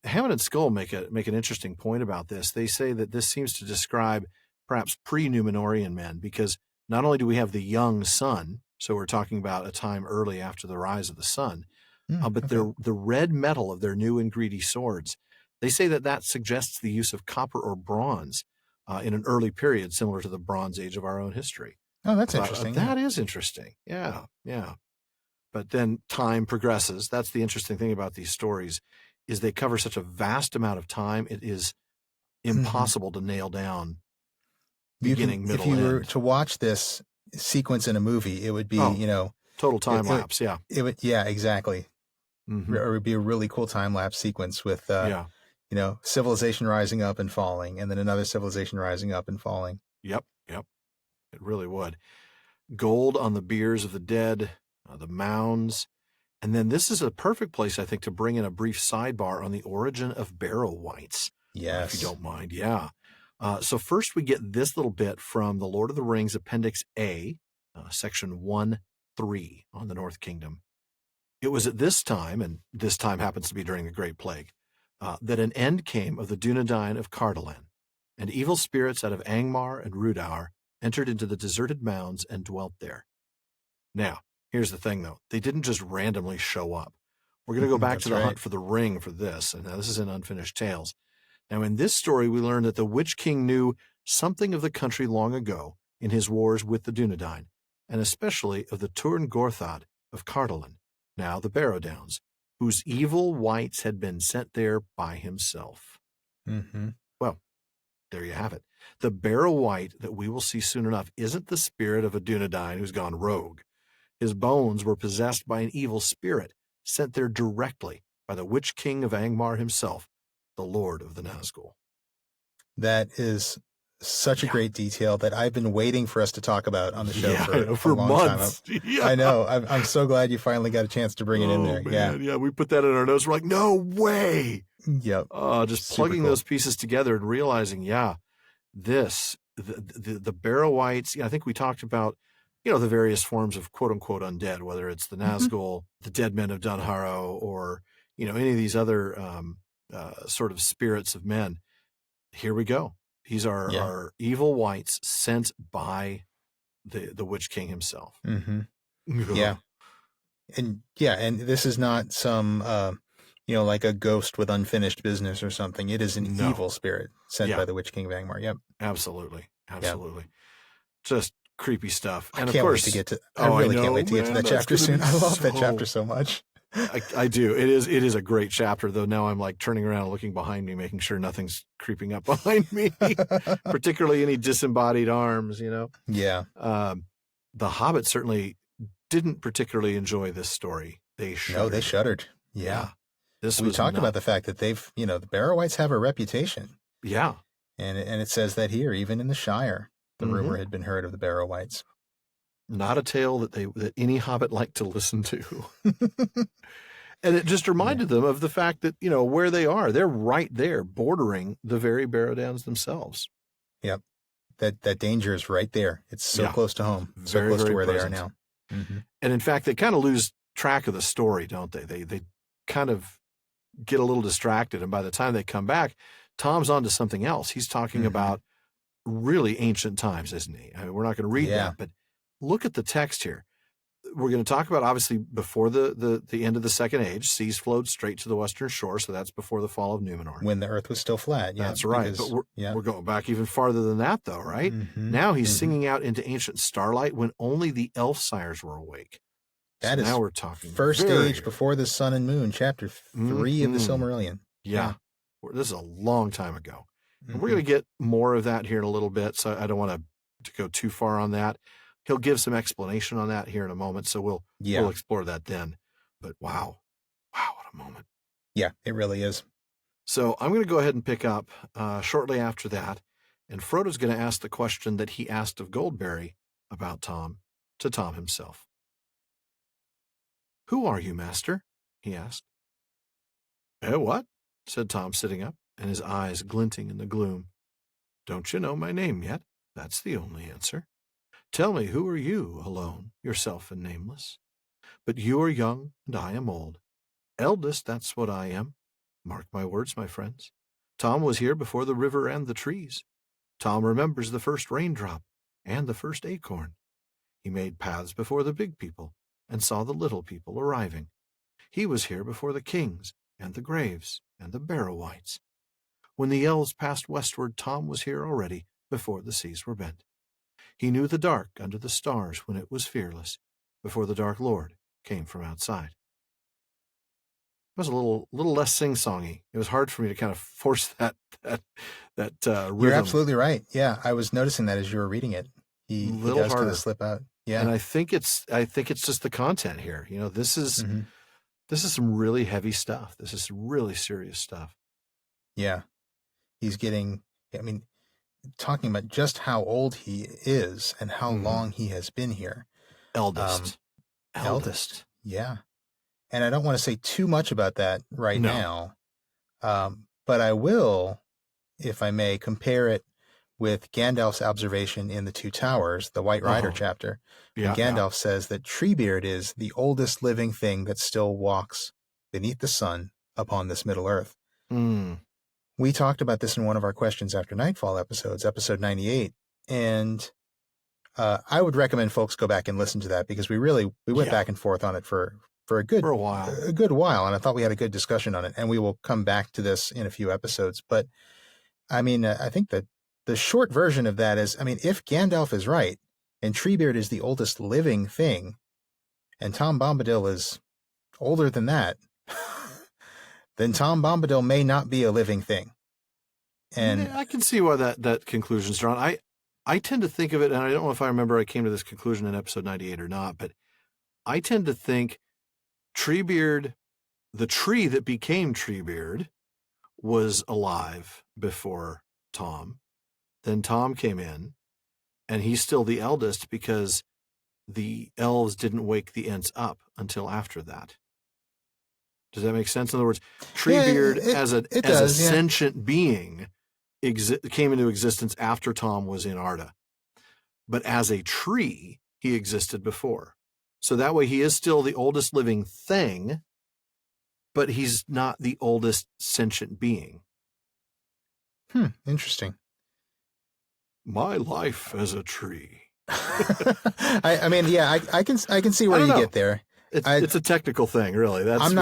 Hammond and Scull make an interesting point about this. They say that this seems to describe perhaps pre-Numenorian men, because not only do we have the young sun, so we're talking about a time early after the rise of the sun, but the red metal of their new and greedy swords, they say that suggests the use of copper or bronze in an early period similar to the Bronze Age of our own history. Oh, that's interesting. That is interesting. Yeah, yeah. But then time progresses. That's the interesting thing about these stories, is they cover such a vast amount of time. It is impossible to nail down beginning, middle, if you were end. to watch this sequence in a movie, it would be, total time lapse. Yeah. It would, yeah, exactly. It would be a really cool time lapse sequence with, civilization rising up and falling, and then another civilization rising up and falling. Yep. It really would. Gold on the biers of the dead, the mounds. And then this is a perfect place, I think, to bring in a brief sidebar on the origin of barrow wights. Yes. If you don't mind. Yeah. So first we get this little bit from The Lord of the Rings Appendix A, section 1-3 on the North Kingdom. It was at this time, and this time happens to be during the Great Plague, that an end came of the Dunedain of Cardolan, and evil spirits out of Angmar and Rhudaur entered into the deserted mounds and dwelt there. Now, here's the thing, though. They didn't just randomly show up. We're going to go back to the hunt for the ring for this, and now this is in Unfinished Tales. Now, in this story, we learn that the Witch King knew something of the country long ago in his wars with the Dunedain, and especially of the Turin Gorthad of Cardolan, now the Barrow Downs, whose evil wights had been sent there by himself. Well, there you have it. The Barrow Wight that we will see soon enough isn't the spirit of a Dunedain who's gone rogue. His bones were possessed by an evil spirit sent there directly by the Witch King of Angmar himself, the Lord of the Nazgul. That is such a great detail that I've been waiting for us to talk about on the show for a long months. Time. I know. I'm so glad you finally got a chance to bring it in there. Man. Yeah, we put that in our notes. We're like, no way. Yep. Just plugging those pieces together and realizing, the Barrow Wights. I think we talked about, the various forms of quote unquote undead, whether it's the Nazgul, the dead men of Dunharrow, or, any of these other sort of spirits of men. Here we go. These are our evil wights sent by the Witch King himself. Yeah. And this is not some, like a ghost with unfinished business or something. It is an evil spirit sent by the Witch King of Angmar. Yep. Absolutely. Just creepy stuff. And I can't wait to get to. I really can't wait to get to that chapter soon. I love that chapter so much. I do. It is a great chapter, though. Now I'm like turning around and looking behind me, making sure nothing's creeping up behind me, particularly any disembodied arms, Yeah. The Hobbits certainly didn't particularly enjoy this story. They shuddered. No, they shuddered. Yeah. We talked about the fact that they've, the Barrow Wights have a reputation. Yeah. And it says that here, even in the Shire, the rumor had been heard of the Barrow Wights. Not a tale that any Hobbit liked to listen to. And it just reminded them of the fact that, where they are, they're right there bordering the very Barrow Downs themselves. Yep. That danger is right there. It's so close to home, so very, close very to where present. they are now. And in fact, they kind of lose track of the story, don't they? They kind of get a little distracted. And by the time they come back, Tom's on to something else. He's talking about really ancient times, isn't he? I mean, we're not going to read that, but look at the text here. We're going to talk about, obviously, before the end of the Second Age, seas flowed straight to the western shore, so that's before the fall of Numenor. When the earth was still flat. Yeah, that's right. But we're going back even farther than that, though, right? Now he's singing out into ancient starlight when only the elf sires were awake. That is now we're talking first age before the sun and moon, chapter 3 of the Silmarillion. Yeah. This is a long time ago. And we're going to get more of that here in a little bit, so I don't want to go too far on that. He'll give some explanation on that here in a moment, so we'll explore that then. But wow, what a moment. Yeah, it really is. So I'm going to go ahead and pick up shortly after that, and Frodo's going to ask the question that he asked of Goldberry about Tom to Tom himself. "Who are you, master?" he asked. What?" said Tom, sitting up, and his eyes glinting in the gloom. "Don't you know my name yet? That's the only answer. Tell me, who are you, alone, yourself and nameless? But you are young, and I am old. Eldest, that's what I am. Mark my words, my friends. Tom was here before the river and the trees. Tom remembers the first raindrop and the first acorn. He made paths before the big people and saw the little people arriving. He was here before the kings and the graves and the Barrow-wights. When the elves passed westward, Tom was here already before the seas were bent. He knew the dark under the stars when it was fearless, before the Dark Lord came from outside." It was a little less sing-songy. It was hard for me to kind of force that rhythm. You're absolutely right. Yeah, I was noticing that as you were reading it. He does kind of slip out. Yeah, and I think it's just the content here. This is some really heavy stuff. This is some really serious stuff. Yeah, he's getting. I mean, talking about just how old he is and how long he has been here. Eldest. Yeah. And I don't want to say too much about that now, but I will, if I may, compare it with Gandalf's observation in The Two Towers, the White Rider chapter. Yeah, Gandalf says that Treebeard is the oldest living thing that still walks beneath the sun upon this Middle Earth. We talked about this in one of our Questions After Nightfall episodes, episode 98, and I would recommend folks go back and listen to that because we went back and forth on it for a good while, and I thought we had a good discussion on it, and we will come back to this in a few episodes. But I mean, I think that the short version of that is, I mean, if Gandalf is right and Treebeard is the oldest living thing, and Tom Bombadil is older than that, then Tom Bombadil may not be a living thing. And I can see why that conclusion's drawn. I tend to think of it, and I don't know if I remember I came to this conclusion in episode 98 or not, but I tend to think Treebeard, the tree that became Treebeard, was alive before Tom. Then Tom came in, and he's still the eldest because the elves didn't wake the Ents up until after that. Does that make sense? In other words, Treebeard as a sentient being came into existence after Tom was in Arda. But as a tree, he existed before. So that way he is still the oldest living thing, but he's not the oldest sentient being. Interesting. My life as a tree. I mean, yeah, I can see where you get there. It's a technical thing, really. I'm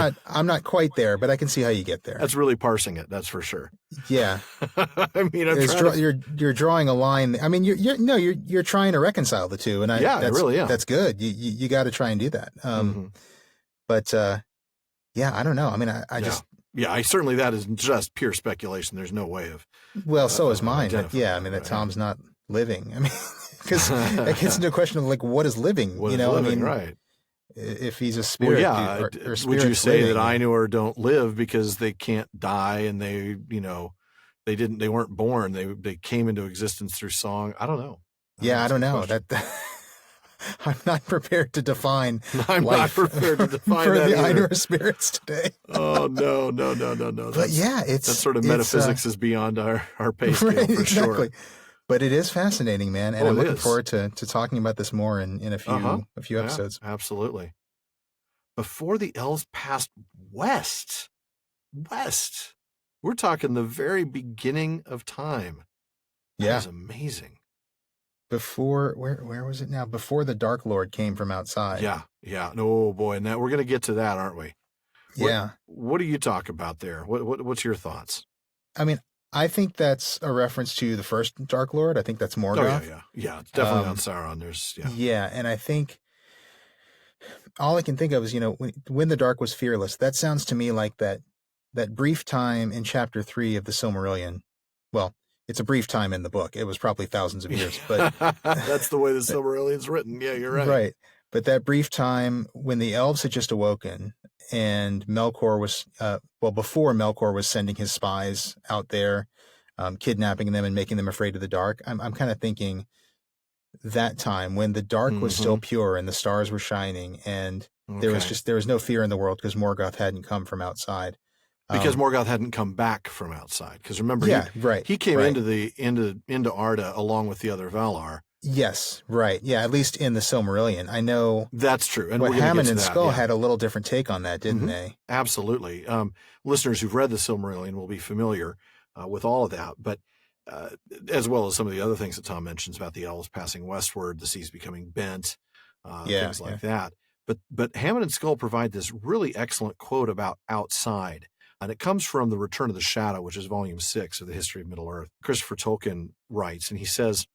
not quite there, but I can see how you get there. That's really parsing it. That's for sure. Yeah. I mean, you're drawing a line. I mean, you're trying to reconcile the two, and I really am. That's good. You got to try and do that. But I don't know. I mean, I certainly, that is just pure speculation. There's no way of. Well, so is mine. But I mean, that Tom's not living. I mean, because it gets into a question of like, what is living? Right. If he's a spirit, or would you say living, that Ainur don't live because they can't die and they weren't born? They came into existence through song. I don't know. I don't know. I'm not prepared to define. I'm not prepared to define for that the either. Ainur spirits today. Oh no! But that sort of metaphysics is beyond our pay scale for exactly. sure. But it is fascinating, man, and I'm looking forward to talking about this more in a few episodes. Yeah, absolutely. Before the elves passed west, we're talking the very beginning of time. That is amazing. Before where was it now? Before the Dark Lord came from outside. Yeah. Oh boy, and we're going to get to that, aren't we? What do you talk about there? What's your thoughts? I mean, I think that's a reference to the first Dark Lord. I think that's Morgoth. Oh, yeah. It's definitely on Sauron. Yeah, and I think all I can think of is, when the dark was fearless. That sounds to me like that brief time in chapter 3 of the Silmarillion. Well, It's a brief time in the book. It was probably thousands of years, but that's the way the Silmarillion's written. Yeah, you're right. Right. But that brief time when the elves had just awoken and Melkor was, before Melkor was sending his spies out there, kidnapping them and making them afraid of the dark, I'm kind of thinking that time when the dark was still pure and the stars were shining and there was no fear in the world because Morgoth hadn't come from outside. Because Morgoth hadn't come back from outside. Because remember, he came into Arda along with the other Valar. Yes, right. Yeah, at least in the Silmarillion. I know that's true. And Hammond and Scull had a little different take on that, didn't they? Absolutely. Listeners who've read the Silmarillion will be familiar with all of that, but as well as some of the other things that Tom mentions about the elves passing westward, the seas becoming bent, things like that. But Hammond and Scull provide this really excellent quote about outside. And it comes from The Return of the Shadow, which is volume 6 of the History of Middle-earth. Christopher Tolkien writes, and he says,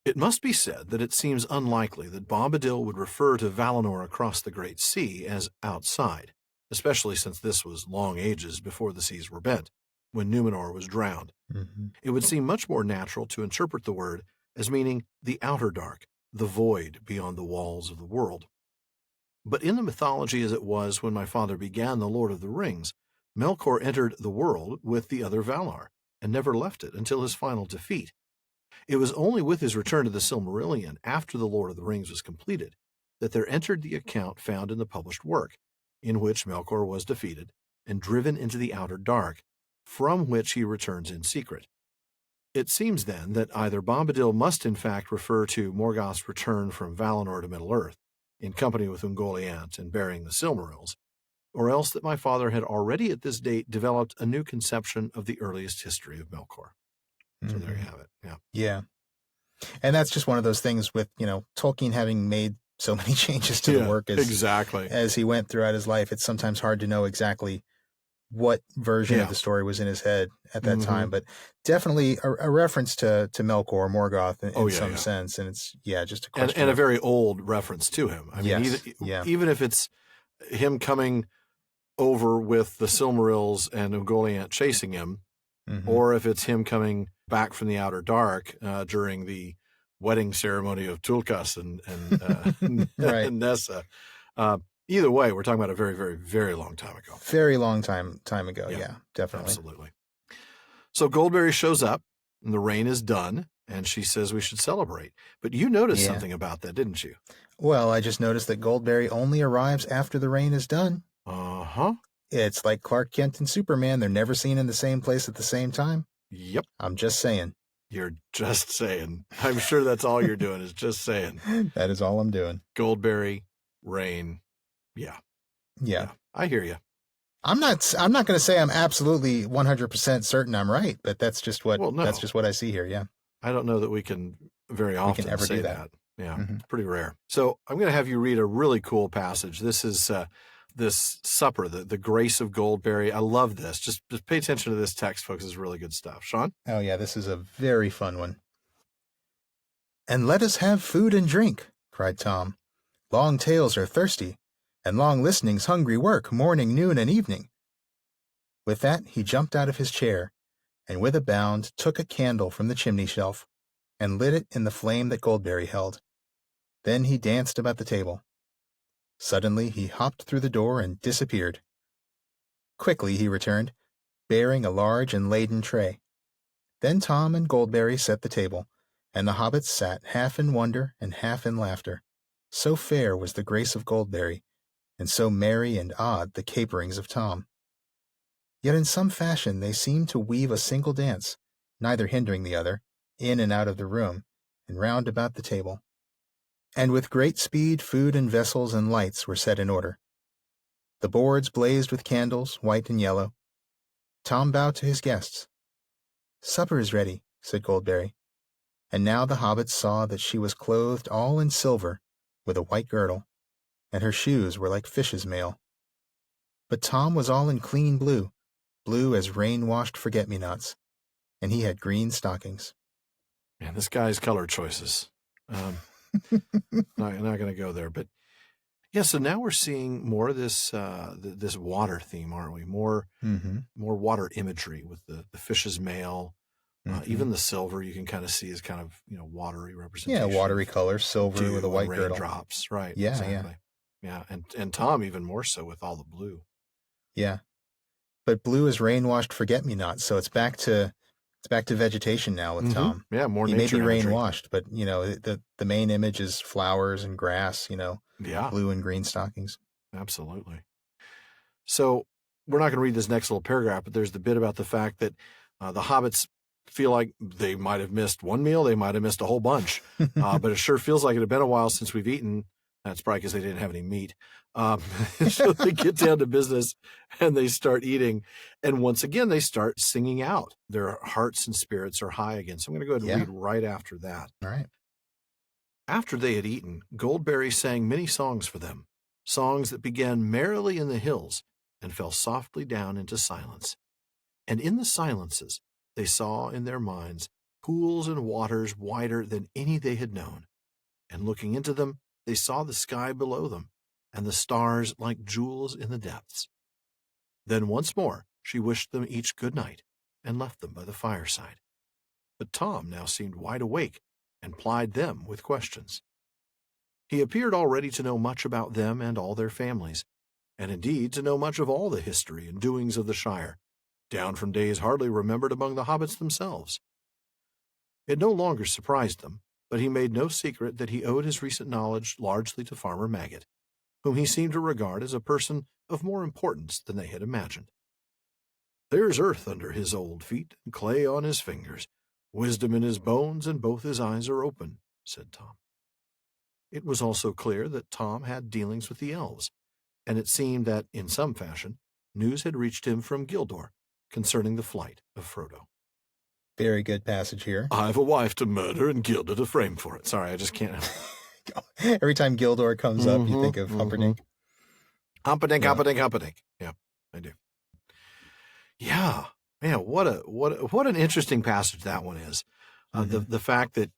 "It must be said that it seems unlikely that Bombadil would refer to Valinor across the Great Sea as outside, especially since this was long ages before the seas were bent, when Numenor was drowned. It would seem much more natural to interpret the word as meaning the outer dark, the void beyond the walls of the world. But in the mythology as it was when my father began The Lord of the Rings, Melkor entered the world with the other Valar, and never left it until his final defeat. It was only with his return to the Silmarillion after The Lord of the Rings was completed that there entered the account found in the published work, in which Melkor was defeated and driven into the outer dark, from which he returns in secret. It seems then that either Bombadil must in fact refer to Morgoth's return from Valinor to Middle-earth, in company with Ungoliant and bearing the Silmarils, or else that my father had already at this date developed a new conception of the earliest history of Melkor." So there you have it. Yeah. Yeah. And that's just one of those things with, Tolkien having made so many changes to the work as he went throughout his life. It's sometimes hard to know exactly what version of the story was in his head at that time, but definitely a reference to Melkor, Morgoth in some sense. And it's, just a question. And a very old reference to him. I mean, even if it's him coming over with the Silmarils and Ungoliant chasing him, or if it's him coming back from the outer dark during the wedding ceremony of Tulkas and Nessa. Either way, we're talking about a very, very, very long time ago. Very long time ago. Yeah, definitely. Absolutely. So Goldberry shows up and the rain is done and she says we should celebrate. But you noticed something about that, didn't you? Well, I just noticed that Goldberry only arrives after the rain is done. It's like Clark Kent and Superman. They're never seen in the same place at the same time. Yep. I'm just saying. You're just saying. I'm sure that's all you're doing is just saying. That is all I'm doing. Goldberry, rain. Yeah. I hear you. I'm not going to say I'm absolutely 100% certain I'm right, but that's just what that's just what I see here. Yeah. I don't know that we can very often ever say that. Yeah. It's pretty rare. So I'm going to have you read a really cool passage. This is this supper, the grace of Goldberry. I love this. Just pay attention to this text, folks. It's really good stuff. Sean? Oh, yeah. This is a very fun one. "And let us have food and drink," cried Tom. "Long tales are thirsty, and long listening's hungry work, morning, noon, and evening." With that, he jumped out of his chair, and with a bound took a candle from the chimney shelf, and lit it in the flame that Goldberry held. Then he danced about the table. Suddenly he hopped through the door and disappeared. Quickly he returned, bearing a large and laden tray. Then Tom and Goldberry set the table, and the hobbits sat half in wonder and half in laughter. So fair was the grace of Goldberry, and so merry and odd the caperings of Tom. Yet in some fashion they seemed to weave a single dance, neither hindering the other, in and out of the room, and round about the table. And with great speed food and vessels and lights were set in order. The boards blazed with candles, white and yellow. Tom bowed to his guests. "Supper is ready," said Goldberry. And now the hobbits saw that she was clothed all in silver, with a white girdle, and her shoes were like fish's mail. But Tom was all in clean blue, blue as rain-washed forget-me-nots, and he had green stockings. Man, this guy's color choices. Not going to go there, but yeah. So now we're seeing more of this this water theme, aren't we? More water imagery with the fish's mail, Even the silver you can kind of see is kind of, watery Yeah, representation. watery color, silver with a white girdle. Raindrops, right? Yeah, exactly. Yeah, and Tom even more so with all the blue. Yeah, but blue is rain-washed forget-me-not, so it's back to vegetation now with Tom. Yeah, more he nature may be imagery. rain-washed, but the main image is flowers and grass. Yeah, blue and green stockings. Absolutely. So we're not going to read this next little paragraph, but there's the bit about the fact that the hobbits feel like they might have missed one meal, they might have missed a whole bunch, but it sure feels like it had been a while since we've eaten. That's probably because they didn't have any meat. So they get down to business and they start eating. And once again, they start singing out. Their hearts and spirits are high again. So I'm going to go ahead and read right after that. All right. After they had eaten, Goldberry sang many songs for them, songs that began merrily in the hills and fell softly down into silence. And in the silences, they saw in their minds pools and waters wider than any they had known. And looking into them, they saw the sky below them and the stars like jewels in the depths. Then once more she wished them each good night and left them by the fireside. But Tom now seemed wide awake and plied them with questions. He appeared already to know much about them and all their families, and indeed to know much of all the history and doings of the Shire, down from days hardly remembered among the hobbits themselves. It no longer surprised them, but he made no secret that he owed his recent knowledge largely to Farmer Maggot, whom he seemed to regard as a person of more importance than they had imagined. There's earth under his old feet and clay on his fingers, wisdom in his bones, and both his eyes are open, said Tom. It was also clear that Tom had dealings with the elves, and it seemed that, in some fashion, news had reached him from Gildor concerning the flight of Frodo. Very good passage here. I've a wife to murder and Gilda to frame for it. Sorry, I just can't. Every time Gildor comes up, you think of Humperdinck. Humperdinck. Yeah, I do. Yeah, man, what an interesting passage that one is. The fact that,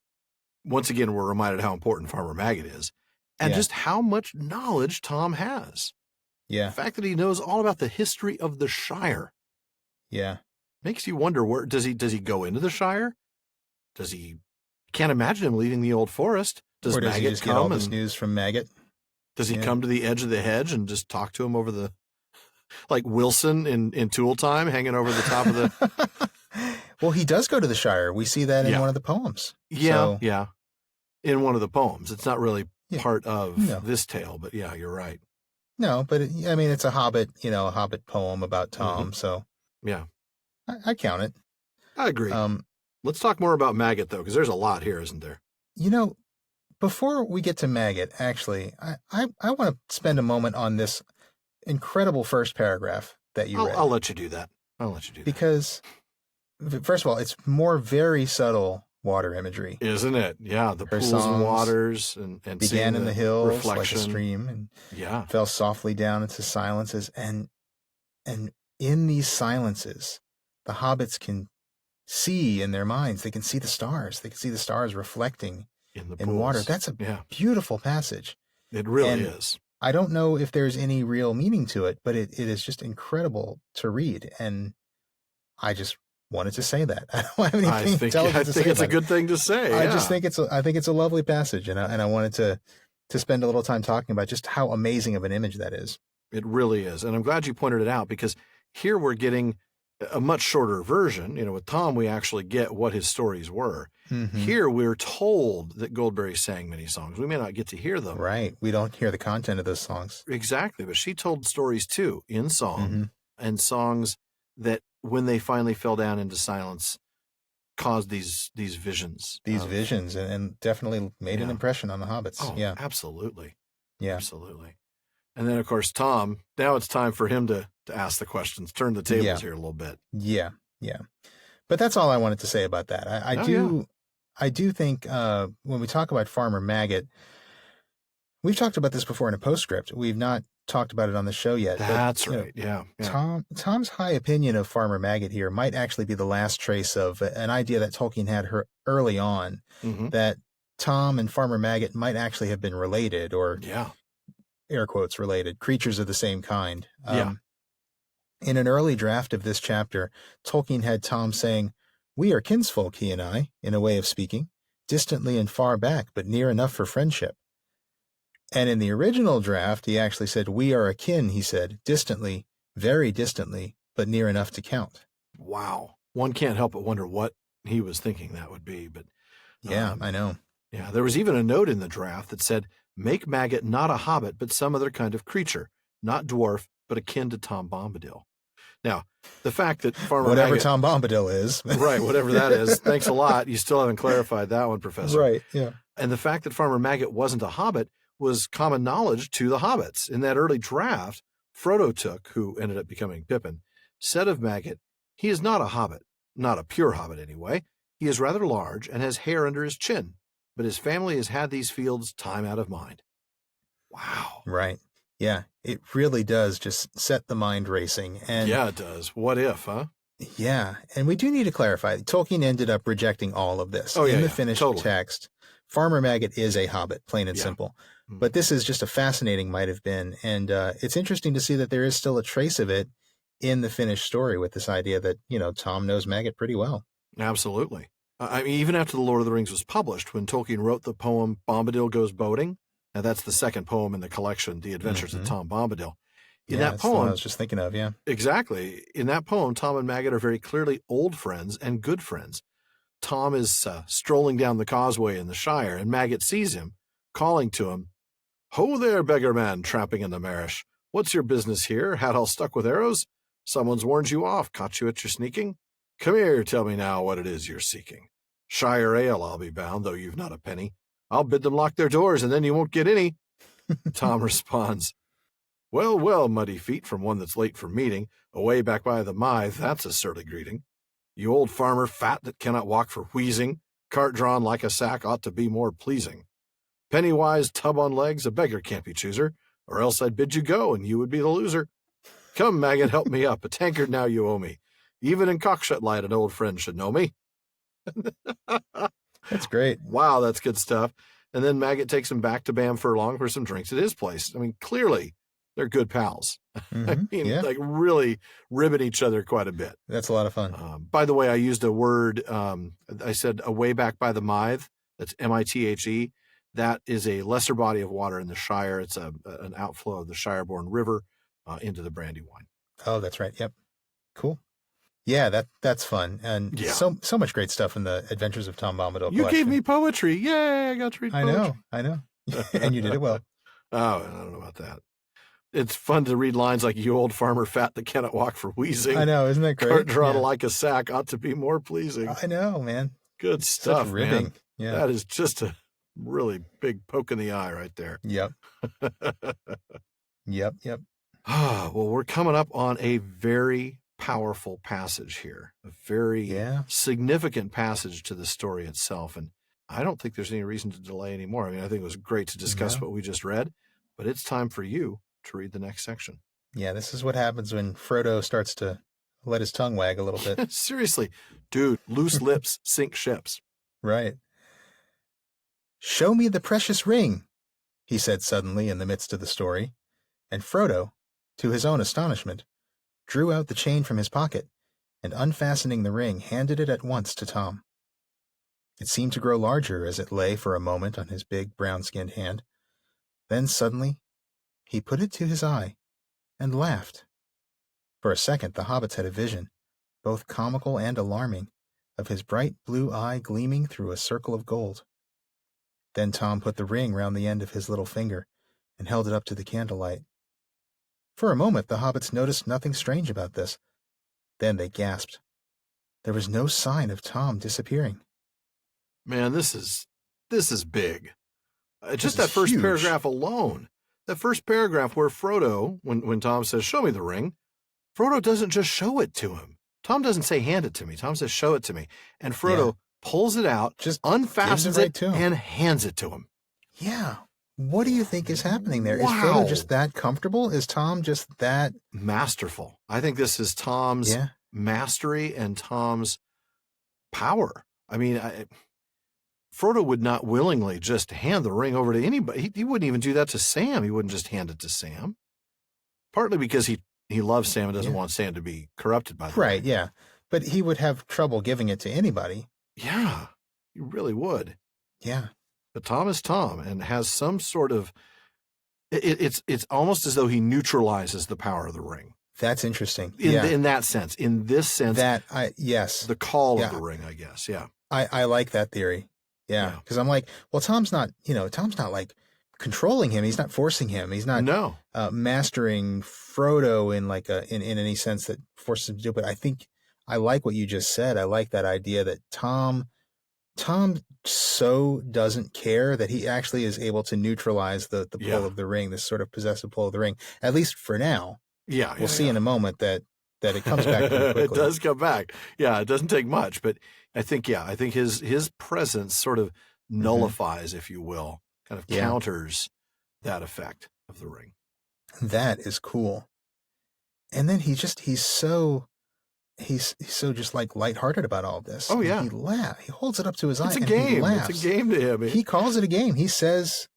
once again, we're reminded how important Farmer Maggot is, and just how much knowledge Tom has. Yeah. The fact that he knows all about the history of the Shire. Yeah. Makes you wonder, where does he go into the Shire? Can't imagine him leaving the old forest. Does Maggot he just come get all this news from Maggot? Does he come to the edge of the hedge and just talk to him over the, like Wilson in Tool Time, hanging over the top of the... Well, he does go to the Shire. We see that in one of the poems. Yeah. In one of the poems. It's not really part of this tale, but yeah, you're right. No, but it's a Hobbit poem about Tom, so... Yeah. I count it. I agree. Let's talk more about Maggot, though, because there's a lot here, isn't there? Before we get to Maggot, actually, I want to spend a moment on this incredible first paragraph that you read. I'll let you do that. Because, first of all, it's more very subtle water imagery. Isn't it? Yeah, the pools and waters and began in the hills reflection. like a stream and fell softly down into silences. And in these silences, the hobbits can see in their minds, they can see the stars. They can see the stars reflecting in water. That's a beautiful passage. It really is. I don't know if there's any real meaning to it, but it is just incredible to read. And I just wanted to say that. I don't have anything intelligent to say. I think it's a good thing to say. I just think it's a lovely passage, and I wanted to spend a little time talking about just how amazing of an image that is. It really is. And I'm glad you pointed it out, because here we're getting a much shorter version. With Tom, we actually get what his stories were. Mm-hmm. Here, we're told that Goldberry sang many songs. We may not get to hear them. Right. We don't hear the content of those songs. Exactly. But she told stories, too, in song, and songs that, when they finally fell down into silence, caused these visions. Visions, and definitely made an impression on the hobbits. Oh, yeah. Absolutely. Yeah. Absolutely. And then, of course, Tom, now it's time for him to ask the questions, turn the tables here a little bit. Yeah, yeah. But that's all I wanted to say about that. I do think when we talk about Farmer Maggot, we've talked about this before in a postscript. We've not talked about it on the show yet. That's right, yeah. Tom's high opinion of Farmer Maggot here might actually be the last trace of an idea that Tolkien had early on, that Tom and Farmer Maggot might actually have been related, or... air quotes related, creatures of the same kind. In an early draft of this chapter, Tolkien had Tom saying, We are kinsfolk, he and I, in a way of speaking, distantly and far back, but near enough for friendship. And in the original draft, he actually said, we are akin, he said, distantly, very distantly, but near enough to count. Wow. One can't help but wonder what he was thinking that would be. But yeah, I know. Yeah, there was even a note in the draft that said, make Maggot not a hobbit, but some other kind of creature, not dwarf, but akin to Tom Bombadil. Now, the fact that Farmer Whatever Maggot, Tom Bombadil is. Right, whatever that is. Thanks a lot. You still haven't clarified that one, Professor. Right, yeah. And the fact that Farmer Maggot wasn't a hobbit was common knowledge to the hobbits. In that early draft, Frodo took, who ended up becoming Pippin, said of Maggot, he is not a hobbit, not a pure hobbit anyway. He is rather large and has hair under his chin, but his family has had these fields time out of mind. Wow. Right. Yeah, it really does just set the mind racing. And yeah, it does. What if, huh? Yeah, and we do need to clarify. Tolkien ended up rejecting all of this. In the finished text, Farmer Maggot is a hobbit, plain and simple. Mm-hmm. But this is just a fascinating might have been. And it's interesting to see that there is still a trace of it in the finished story with this idea that, Tom knows Maggot pretty well. Absolutely. I mean, even after The Lord of the Rings was published, when Tolkien wrote the poem Bombadil Goes Boating, now that's the second poem in the collection, The Adventures of Tom Bombadil. In that that's poem, the one I was just thinking of, yeah. Exactly. In that poem, Tom and Maggot are very clearly old friends and good friends. Tom is strolling down the causeway in the Shire, and Maggot sees him, calling to him, "Ho there, beggar man, tramping in the marish. What's your business here? Hat all stuck with arrows? Someone's warned you off, caught you at your sneaking? Come here, tell me now what it is you're seeking. Shire ale, I'll be bound, though you've not a penny. I'll bid them lock their doors, and then you won't get any." Tom responds, "Well, well, muddy feet from one that's late for meeting, away back by the Mythe, that's a surly greeting. You old farmer fat that cannot walk for wheezing, cart drawn like a sack ought to be more pleasing. Pennywise, tub on legs, a beggar can't be chooser, or else I'd bid you go, and you would be the loser. Come, Maggot, help me up, a tankard now you owe me. Even in cockshut light, an old friend should know me." That's great. Wow, that's good stuff. And then Maggot takes him back to Bam Furlong for some drinks at his place. I mean, clearly, they're good pals. Like really ribbing each other quite a bit. That's a lot of fun. By the way, I used a word, I said away back by the Mythe. That's M-I-T-H-E. That is a lesser body of water in the Shire. It's an outflow of the Shireborn River into the Brandywine. Oh, that's right. Yep. Cool. Yeah, that's fun. And so much great stuff in the Adventures of Tom Bombadil collection. You gave me poetry. Yay, I got to read poetry. I know. And you did it well. Oh, I don't know about that. It's fun to read lines like, "You old farmer fat that cannot walk for wheezing. I know, isn't that great? Cart drawn like a sack ought to be more pleasing." I know, man. Good stuff, man. Yeah. That is just a really big poke in the eye right there. Yep. Yep. Well, we're coming up on a very powerful passage here, a very significant passage to the story itself. And I don't think there's any reason to delay anymore. I mean, I think it was great to discuss what we just read, but it's time for you to read the next section. Yeah, this is what happens when Frodo starts to let his tongue wag a little bit. Seriously, dude, loose lips sink ships. Right. "Show me the precious ring," he said suddenly in the midst of the story, and Frodo, to his own astonishment, drew out the chain from his pocket, and unfastening the ring, handed it at once to Tom. It seemed to grow larger as it lay for a moment on his big brown-skinned hand. Then suddenly he put it to his eye and laughed. For a second the hobbits had a vision, both comical and alarming, of his bright blue eye gleaming through a circle of gold. Then Tom put the ring round the end of his little finger and held it up to the candlelight. For a moment the hobbits noticed nothing strange about this. Then they gasped. There was no sign of Tom disappearing. Man, this is big. Just that first paragraph alone. That first paragraph where Frodo, when Tom says, "Show me the ring," Frodo doesn't just show it to him. Tom doesn't say, "Hand it to me." Tom says, "Show it to me." And Frodo pulls it out, just unfastens it, and hands it to him. Yeah. What do you think is happening there? Wow. Is Frodo just that comfortable? Is Tom just that masterful? I think this is Tom's mastery and Tom's power. I mean, Frodo would not willingly just hand the ring over to anybody. He wouldn't even do that to Sam. He wouldn't just hand it to Sam. Partly because he loves Sam and doesn't want Sam to be corrupted by that. Right, yeah. But he would have trouble giving it to anybody. Yeah, he really would. Yeah. But Tom is Tom and has some sort of, it's almost as though he neutralizes the power of the ring. That's interesting. In that sense. In this sense. Yes. The call of the ring, I guess. Yeah. I like that theory. Yeah. Because I'm like, well, Tom's not like controlling him. He's not forcing him. He's not mastering Frodo in any sense that forces him to do it. But I think I like what you just said. I like that idea that Tom so doesn't care that he actually is able to neutralize the pull of the ring, this sort of possessive pull of the ring, at least for now. Yeah. We'll see in a moment that it comes back pretty quickly. It does come back. Yeah, it doesn't take much, but I think his presence sort of nullifies, if you will, kind of counters that effect of the ring. That is cool. And then he's so just like lighthearted about all this. Oh yeah. He laughs. He holds it up to his eye. It's a game. He laughs. It's a game to him. He calls it a game. He says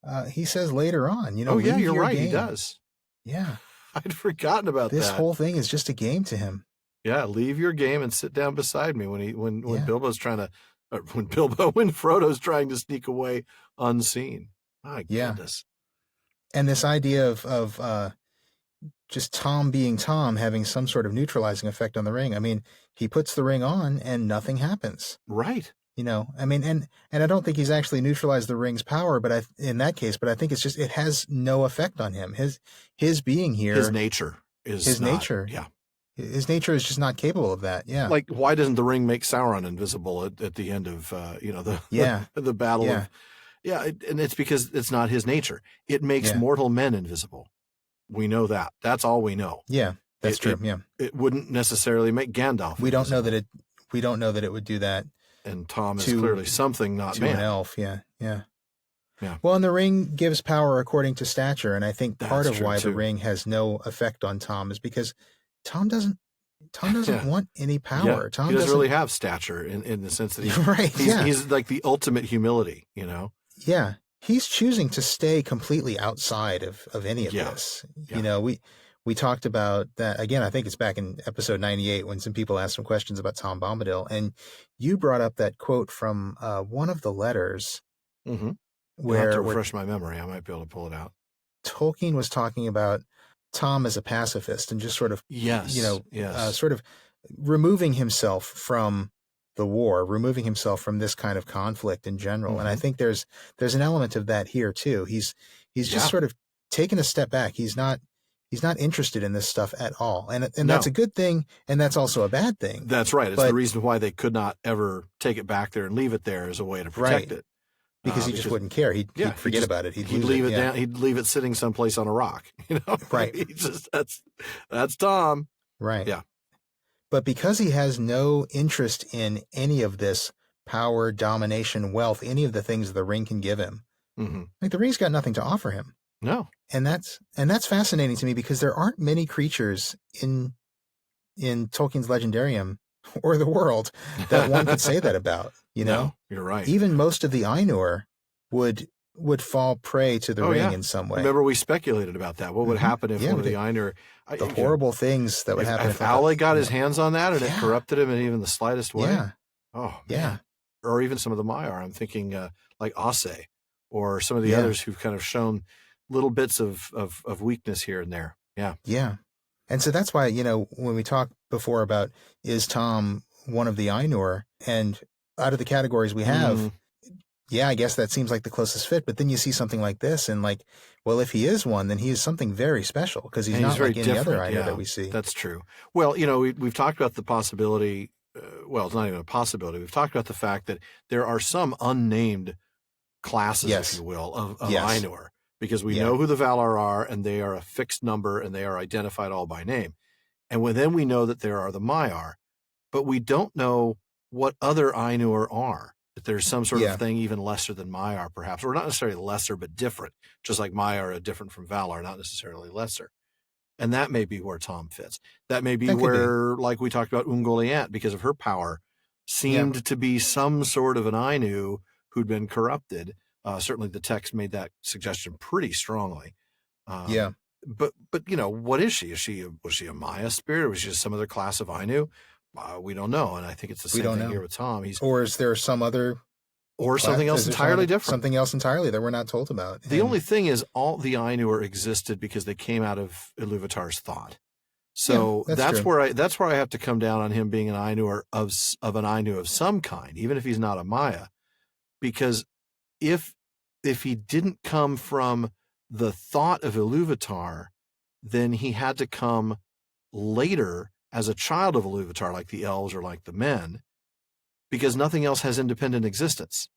later on, oh yeah, you're right. Game. He does. Yeah. I'd forgotten about this whole thing is just a game to him. Yeah, leave your game and sit down beside me when Bilbo's when Frodo's trying to sneak away unseen. My goodness. And this idea of just Tom being Tom having some sort of neutralizing effect on the ring. I mean, he puts the ring on and nothing happens. Right. I mean, and I don't think he's actually neutralized the ring's power, but in that case, but I think it's just, it has no effect on him. His being here. His nature is his not, nature. Yeah. His nature is just not capable of that. Yeah. Like, why doesn't the ring make Sauron invisible at the end of, the battle of, and it's because it's not his nature. It makes mortal men invisible. We know that. That's all we know. Yeah, that's true. It wouldn't necessarily make Gandalf. We don't know that it would do that. And Tom is clearly something not man. To an elf, yeah. Well, and the ring gives power according to stature, and I think part of why the ring has no effect on Tom is because Tom doesn't want any power. Yeah. Tom doesn't really have stature in the sense that he's like the ultimate humility, Yeah. He's choosing to stay completely outside of any of this. Yeah. We talked about that again. I think it's back in episode 98 when some people asked some questions about Tom Bombadil, and you brought up that quote from one of the letters. Mm-hmm. Where to refresh my memory, I might be able to pull it out. Tolkien was talking about Tom as a pacifist and just sort of sort of removing himself from the war, removing himself from this kind of conflict in general. Mm-hmm. And I think there's an element of that here too. He's just sort of taken a step back. He's not interested in this stuff at all. And that's a good thing, and that's also a bad thing. That's right. It's the reason why they could not ever take it back there and leave it there as a way to protect it. Because he just wouldn't care. He'd forget about it. He'd leave it down. He'd leave it sitting someplace on a rock. Right. That's Tom. Right. Yeah. But because he has no interest in any of this power, domination, wealth, any of the things the ring can give him, like the ring's got nothing to offer him. No. And that's fascinating to me because there aren't many creatures in Tolkien's Legendarium or the world that one could say that about, No, you're right. Even most of the Ainur would fall prey to the ring in some way. Remember, we speculated about that. What would happen if one of the Ainur... The horrible things that would happen. If Aule got his hands on that and it corrupted him in even the slightest way. Yeah. Oh, man. Or even some of the Maiar. I'm thinking like Ase or some of the others who've kind of shown little bits of weakness here and there. Yeah. Yeah. And so that's why, when we talked before about is Tom one of the Ainur, and out of the categories we have, I guess that seems like the closest fit. But then you see something like this and like, well, if he is one, then he is something very special because he's not like any other Ainur that we see. That's true. Well, we've talked about the possibility. Well, it's not even a possibility. We've talked about the fact that there are some unnamed classes, if you will, of Ainur. Because we know who the Valar are, and they are a fixed number, and they are identified all by name. And then we know that there are the Maiar, but we don't know what other Ainur are. That there's some sort of thing even lesser than Maiar, perhaps, or not necessarily lesser, but different. Just like Maiar are different from Valar, not necessarily lesser. And that may be where Tom fits. That may be where, like we talked about, Ungoliant, because of her power, seemed to be some sort of an Ainu who'd been corrupted. Certainly the text made that suggestion pretty strongly. But what is she? Was she a Maya spirit? Or was she just some other class of Ainu? We don't know, and I think it's the We same don't thing know. here with Tom. Or is there some other... Or something else entirely different. Something else entirely that we're not told about. The only thing is all the Ainur existed because they came out of Iluvatar's thought. So that's where I have to come down on him being an Ainur of an Ainu of some kind, even if he's not a Maya. Because if he didn't come from the thought of Iluvatar, then he had to come later as a child of Iluvatar, like the elves or like the men, because nothing else has independent existence,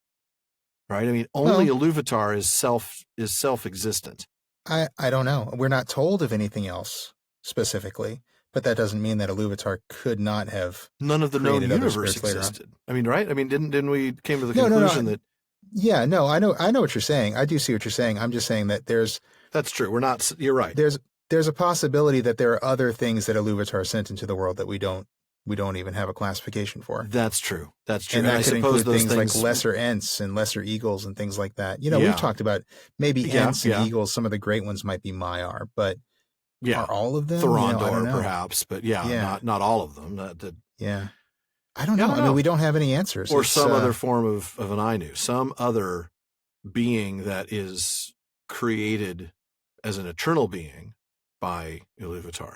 right? I mean, only Iluvatar is self-existent. I don't know. We're not told of anything else specifically, but that doesn't mean that Iluvatar could not have. None of the known universe existed. I mean, right? I mean, didn't we came to the conclusion that? Yeah, no, I know what you're saying. I do see what you're saying. I'm just saying that that's true. We're not. You're right. There's a possibility that there are other things that Iluvatar sent into the world that we don't even have a classification for. That's true. And that could include things like lesser Ents and lesser eagles and things like that. We've talked about maybe Ents and eagles. Some of the great ones might be Maiar, but are all of them? Thorondor, perhaps, but not all of them. I don't know. I mean, we don't have any answers. Or some other form of an Ainu, some other being that is created as an eternal being by Iluvatar.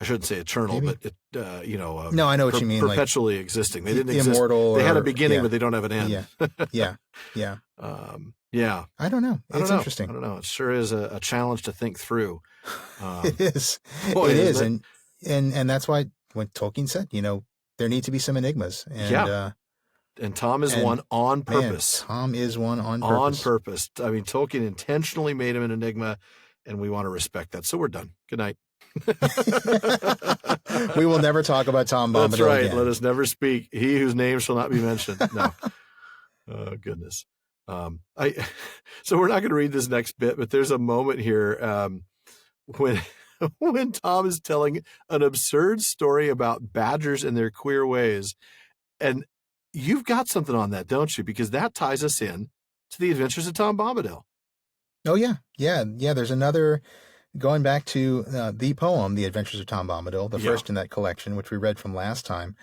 I shouldn't say eternal, but no, I know what you mean. Perpetually existing. They didn't immortal. They had a beginning, but they don't have an end. Yeah. I don't know. It's interesting. I don't know. It sure is a challenge to think through. It is. It is, and that's why when Tolkien said, there need to be some enigmas, and Tom is one on purpose. Tom is one on purpose. On purpose. I mean, Tolkien intentionally made him an enigma, and we want to respect that. So we're done. Good night. We will never talk about Tom Bombadil That's right. again. Let us never speak. He whose name shall not be mentioned. No. Oh, goodness. So we're not going to read this next bit, but there's a moment here when Tom is telling an absurd story about badgers and their queer ways. And you've got something on that, don't you? Because that ties us in to the adventures of Tom Bombadil. Oh, yeah. There's another... Going back to the poem, The Adventures of Tom Bombadil, the first in that collection, which we read from last time,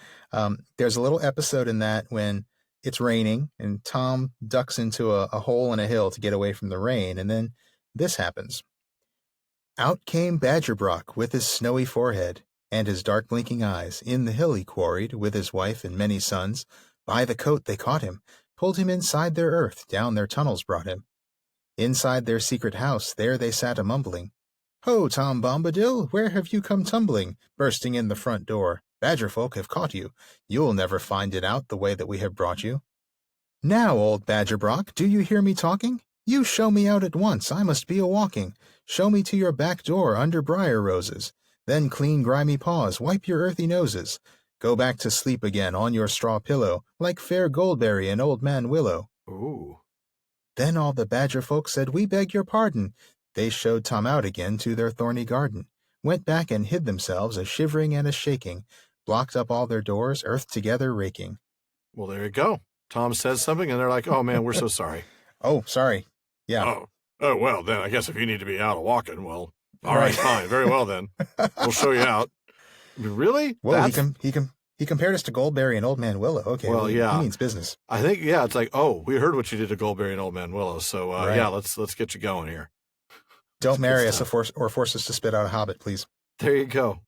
there's a little episode in that when it's raining and Tom ducks into a hole in a hill to get away from the rain, and then this happens. Out came Badgerbrock with his snowy forehead and his dark blinking eyes. In the hill he quarried with his wife and many sons. By the coat they caught him, pulled him inside their earth, down their tunnels brought him. Inside their secret house, there they sat a-mumbling. Ho, Tom Bombadil, where have you come tumbling, bursting in the front door? Badger folk have caught you. You'll never find it out the way that we have brought you. Now, old Badgerbrock, do you hear me talking? You show me out at once, I must be a-walking. Show me to your back door under briar roses. Then clean grimy paws, wipe your earthy noses. Go back to sleep again on your straw pillow, like fair Goldberry and old man Willow. Ooh. Then all the badger folk said, we beg your pardon. They showed Tom out again to their thorny garden, went back and hid themselves, a-shivering and a-shaking, blocked up all their doors, earth together raking. Well, there you go. Tom says something, and they're like, oh, man, we're so sorry. Oh, sorry. Yeah. Oh, well, then I guess if you need to be out walking, well, all right, fine. Very well, then. We'll show you out. Really? Well, he compared us to Goldberry and Old Man Willow. Okay, well, he means business. I think, it's like, oh, we heard what you did to Goldberry and Old Man Willow, so, let's get you going here. Don't marry us or force us to spit out a hobbit, please. There you go.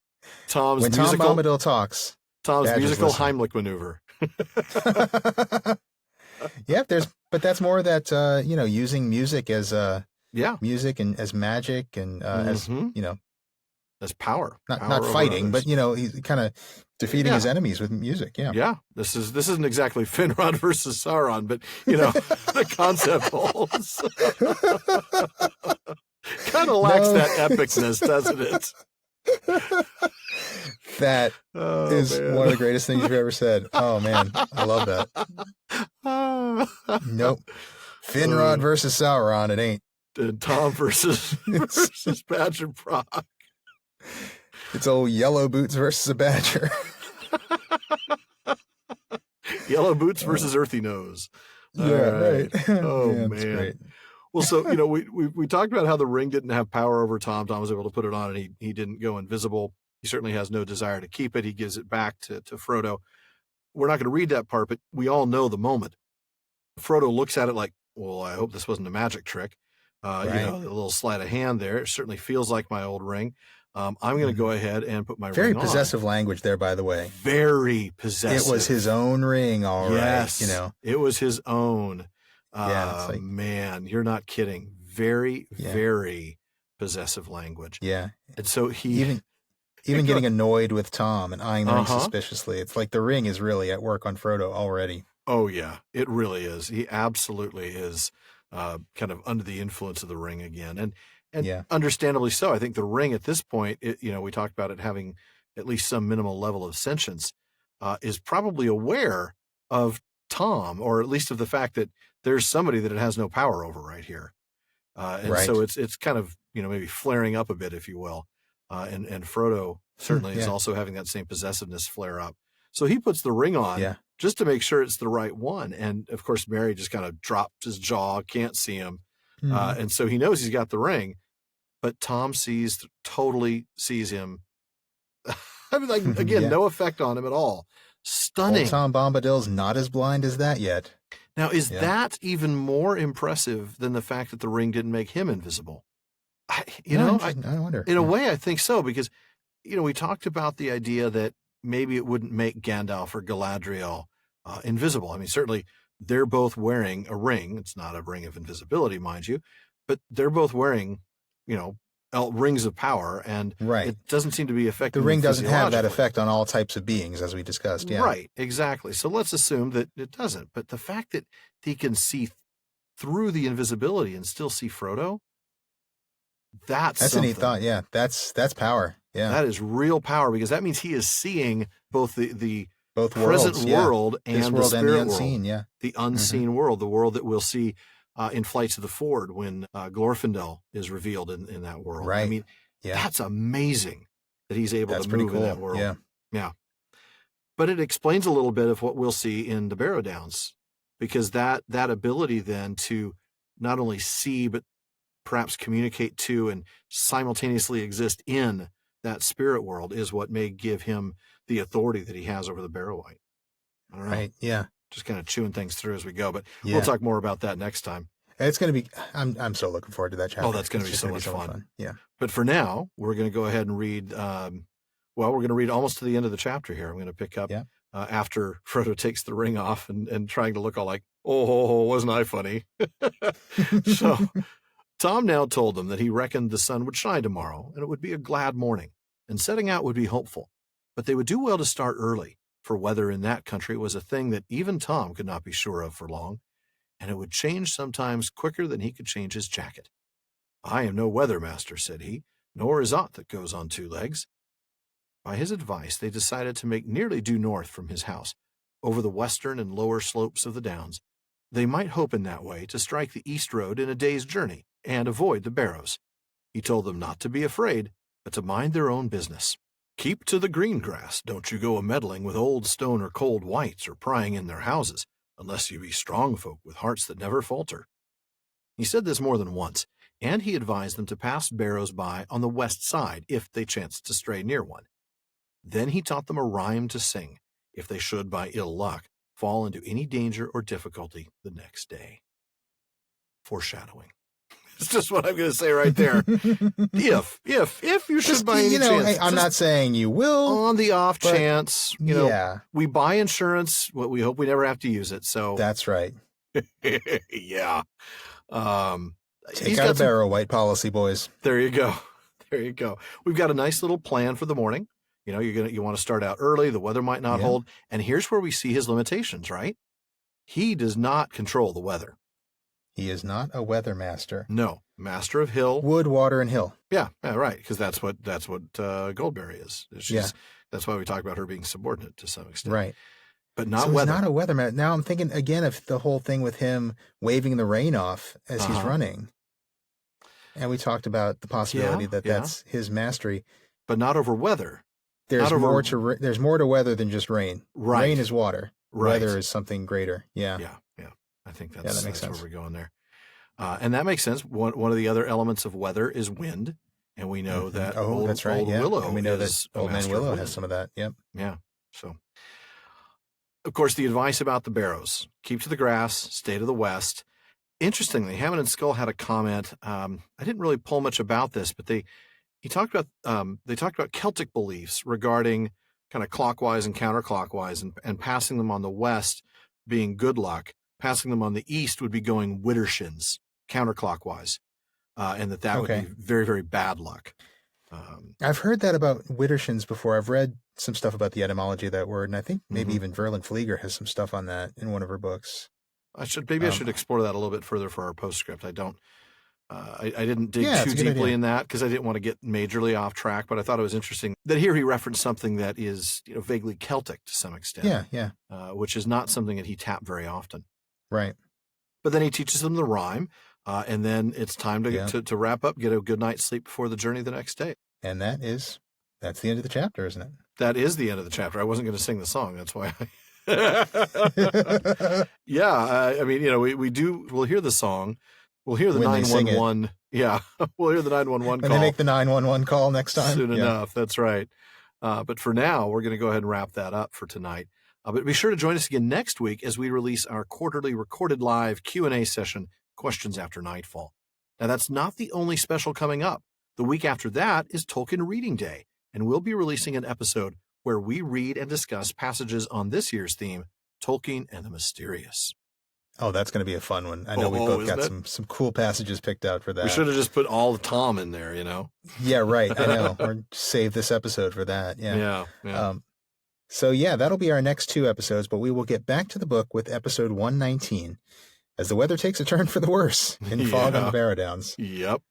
When Tom Bombadil talks, Tom's musical Heimlich maneuver. Yep, but that's more that using music as music and as magic and as as power. Not fighting, but he's kind of defeating his enemies with music. Yeah. Yeah. This isn't exactly Finrod versus Sauron, but the concept holds. Kind of lacks that epicness, doesn't it? That is one of the greatest things you've ever said. Oh, man. I love that. Nope. Finrod versus Sauron, it ain't. And Tom versus Badgerbrock. It's old Yellow Boots versus a badger. Yellow Boots versus Earthy Nose. Right. Oh, yeah, man. Great. Well, so, we talked about how the ring didn't have power over Tom. Tom was able to put it on and he didn't go invisible. He certainly has no desire to keep it. He gives it back to Frodo. We're not going to read that part, but we all know the moment. Frodo looks at it like, well, I hope this wasn't a magic trick. You know, a little sleight of hand there. It certainly feels like my old ring. I'm going to go ahead and put my ring on. Very possessive language there, by the way. Very possessive. It was his own ring, all right. Yes, you know. It was his own. Yeah, it's like, man, you're not kidding. Very, very possessive language. Yeah. And so he... Even getting annoyed with Tom and eyeing the ring suspiciously. It's like the ring is really at work on Frodo already. Oh, yeah, it really is. He absolutely is kind of under the influence of the ring again. And understandably so. I think the ring at this point, we talked about it having at least some minimal level of sentience, is probably aware of Tom, or at least of the fact that there's somebody that it has no power over right here. So it's kind of, maybe flaring up a bit, if you will. And Frodo certainly is also having that same possessiveness flare up. So he puts the ring on just to make sure it's the right one. And of course, Merry just kind of drops his jaw, can't see him. And so he knows he's got the ring, but Tom totally sees him. I mean, like, again, no effect on him at all. Stunning. Old Tom Bombadil's not as blind as that yet. Now, is that even more impressive than the fact that the ring didn't make him invisible? I wonder. In a way, I think so, because, we talked about the idea that maybe it wouldn't make Gandalf or Galadriel invisible. I mean, certainly they're both wearing a ring. It's not a ring of invisibility, mind you, but they're both wearing, rings of power, and it doesn't seem to be affecting. The ring doesn't have that effect on all types of beings, as we discussed. Yeah. Right, exactly. So let's assume that it doesn't. But the fact that he can see through the invisibility and still see Frodo, that's a neat thought. Yeah, that's power. Yeah, that is real power, because that means he is seeing both the both present worlds, world and this world the spirit and the unseen. world. Yeah, the unseen world, the world that we'll see in Flights of the Ford when Glorfindel is revealed in that world. Right. I mean, that's amazing that he's able to move in that world. Yeah. But it explains a little bit of what we'll see in the Barrow Downs, because that ability then to not only see but perhaps communicate to and simultaneously exist in that spirit world is what may give him the authority that he has over the Barrow-wight. I don't know. Right, yeah. Just kind of chewing things through as we go, but we'll talk more about that next time. It's going to be, I'm so looking forward to that chapter. Oh, that's going to be so much fun. Yeah. But for now, we're going to go ahead and read, we're going to read almost to the end of the chapter here. I'm going to pick up after Frodo takes the ring off and trying to look all like, oh, wasn't I funny? So Tom now told them that he reckoned the sun would shine tomorrow, and it would be a glad morning, and setting out would be hopeful. But they would do well to start early, for weather in that country was a thing that even Tom could not be sure of for long, and it would change sometimes quicker than he could change his jacket. I am no weather master, said he, nor is aught that goes on two legs. By his advice, they decided to make nearly due north from his house, over the western and lower slopes of the downs. They might hope in that way to strike the east road in a day's journey, and avoid the barrows. He told them not to be afraid, but to mind their own business. Keep to the green grass, don't you go a-meddling with old stone or cold wights, or prying in their houses, unless you be strong folk with hearts that never falter. He said this more than once, and he advised them to pass barrows by on the west side, if they chanced to stray near one. Then he taught them a rhyme to sing, if they should by ill luck fall into any danger or difficulty the next day. Foreshadowing. It's just what I'm going to say right there. if you should by any chance. Hey, I'm not saying you will. On the off chance, we buy insurance, we hope we never have to use it. So that's right. Yeah. Take out a Barrow-wight policy, boys. There you go. There you go. We've got a nice little plan for the morning. You want to start out early. The weather might not hold. And here's where we see his limitations, right? He does not control the weather. He is not a weather master. No, master of hill, wood, water, and hill. Yeah, right. Because that's what Goldberry is. That's why we talk about her being subordinate to some extent, right? But not weather. He's not a weather master. Now I'm thinking again of the whole thing with him waving the rain off as he's running, and we talked about the possibility that's his mastery, but not over weather. There's more to weather than just rain. Right. Rain is water. Right. Weather is something greater. Yeah. I think that makes sense. Where we're going there. And that makes sense. One of the other elements of weather is wind. And we know that that's right. Old Yeah. Willow and we know that is a Old Man master of Willow wind. has some of that. Yep. Yeah. So, of course, the advice about the barrows: keep to the grass, stay to the west. Interestingly, Hammond and Scull had a comment. I didn't really pull much about this, but they talked about Celtic beliefs regarding kind of clockwise and counterclockwise, and passing them on the west being good luck, passing them on the east would be going widdershins, counterclockwise, and that would be very, very bad luck. I've heard that about widdershins before. I've read some stuff about the etymology of that word, and I think maybe even Verlin Flieger has some stuff on that in one of her books. I should explore that a little bit further for our postscript. I didn't dig too deeply deeply in that because I didn't want to get majorly off track, but I thought it was interesting that here he referenced something that is vaguely Celtic to some extent. Yeah. Which is not something that he tapped very often. Right. But then he teaches them the rhyme, and then it's time to wrap up, get a good night's sleep before the journey the next day. And that's the end of the chapter, isn't it? That is the end of the chapter. I wasn't going to sing the song. That's why. Yeah. I mean, we'll hear the song. We'll hear the 911. Yeah. We'll hear the 911 call. When they make the 911 call next time. Soon enough. That's right. But for now, we're going to go ahead and wrap that up for tonight. But be sure to join us again next week as we release our quarterly recorded live Q&A session, Questions After Nightfall. Now, that's not the only special coming up. The week after that is Tolkien Reading Day, and we'll be releasing an episode where we read and discuss passages on this year's theme, Tolkien and the Mysterious. Oh, that's going to be a fun one. I know we both got some cool passages picked out for that. We should have just put all the Tom in there, Yeah, right. I know. Or save this episode for that. Yeah. Yeah. So, that'll be our next 2 episodes, but we will get back to the book with episode 119 as the weather takes a turn for the worse in Fog on the Barrow Downs. Yep.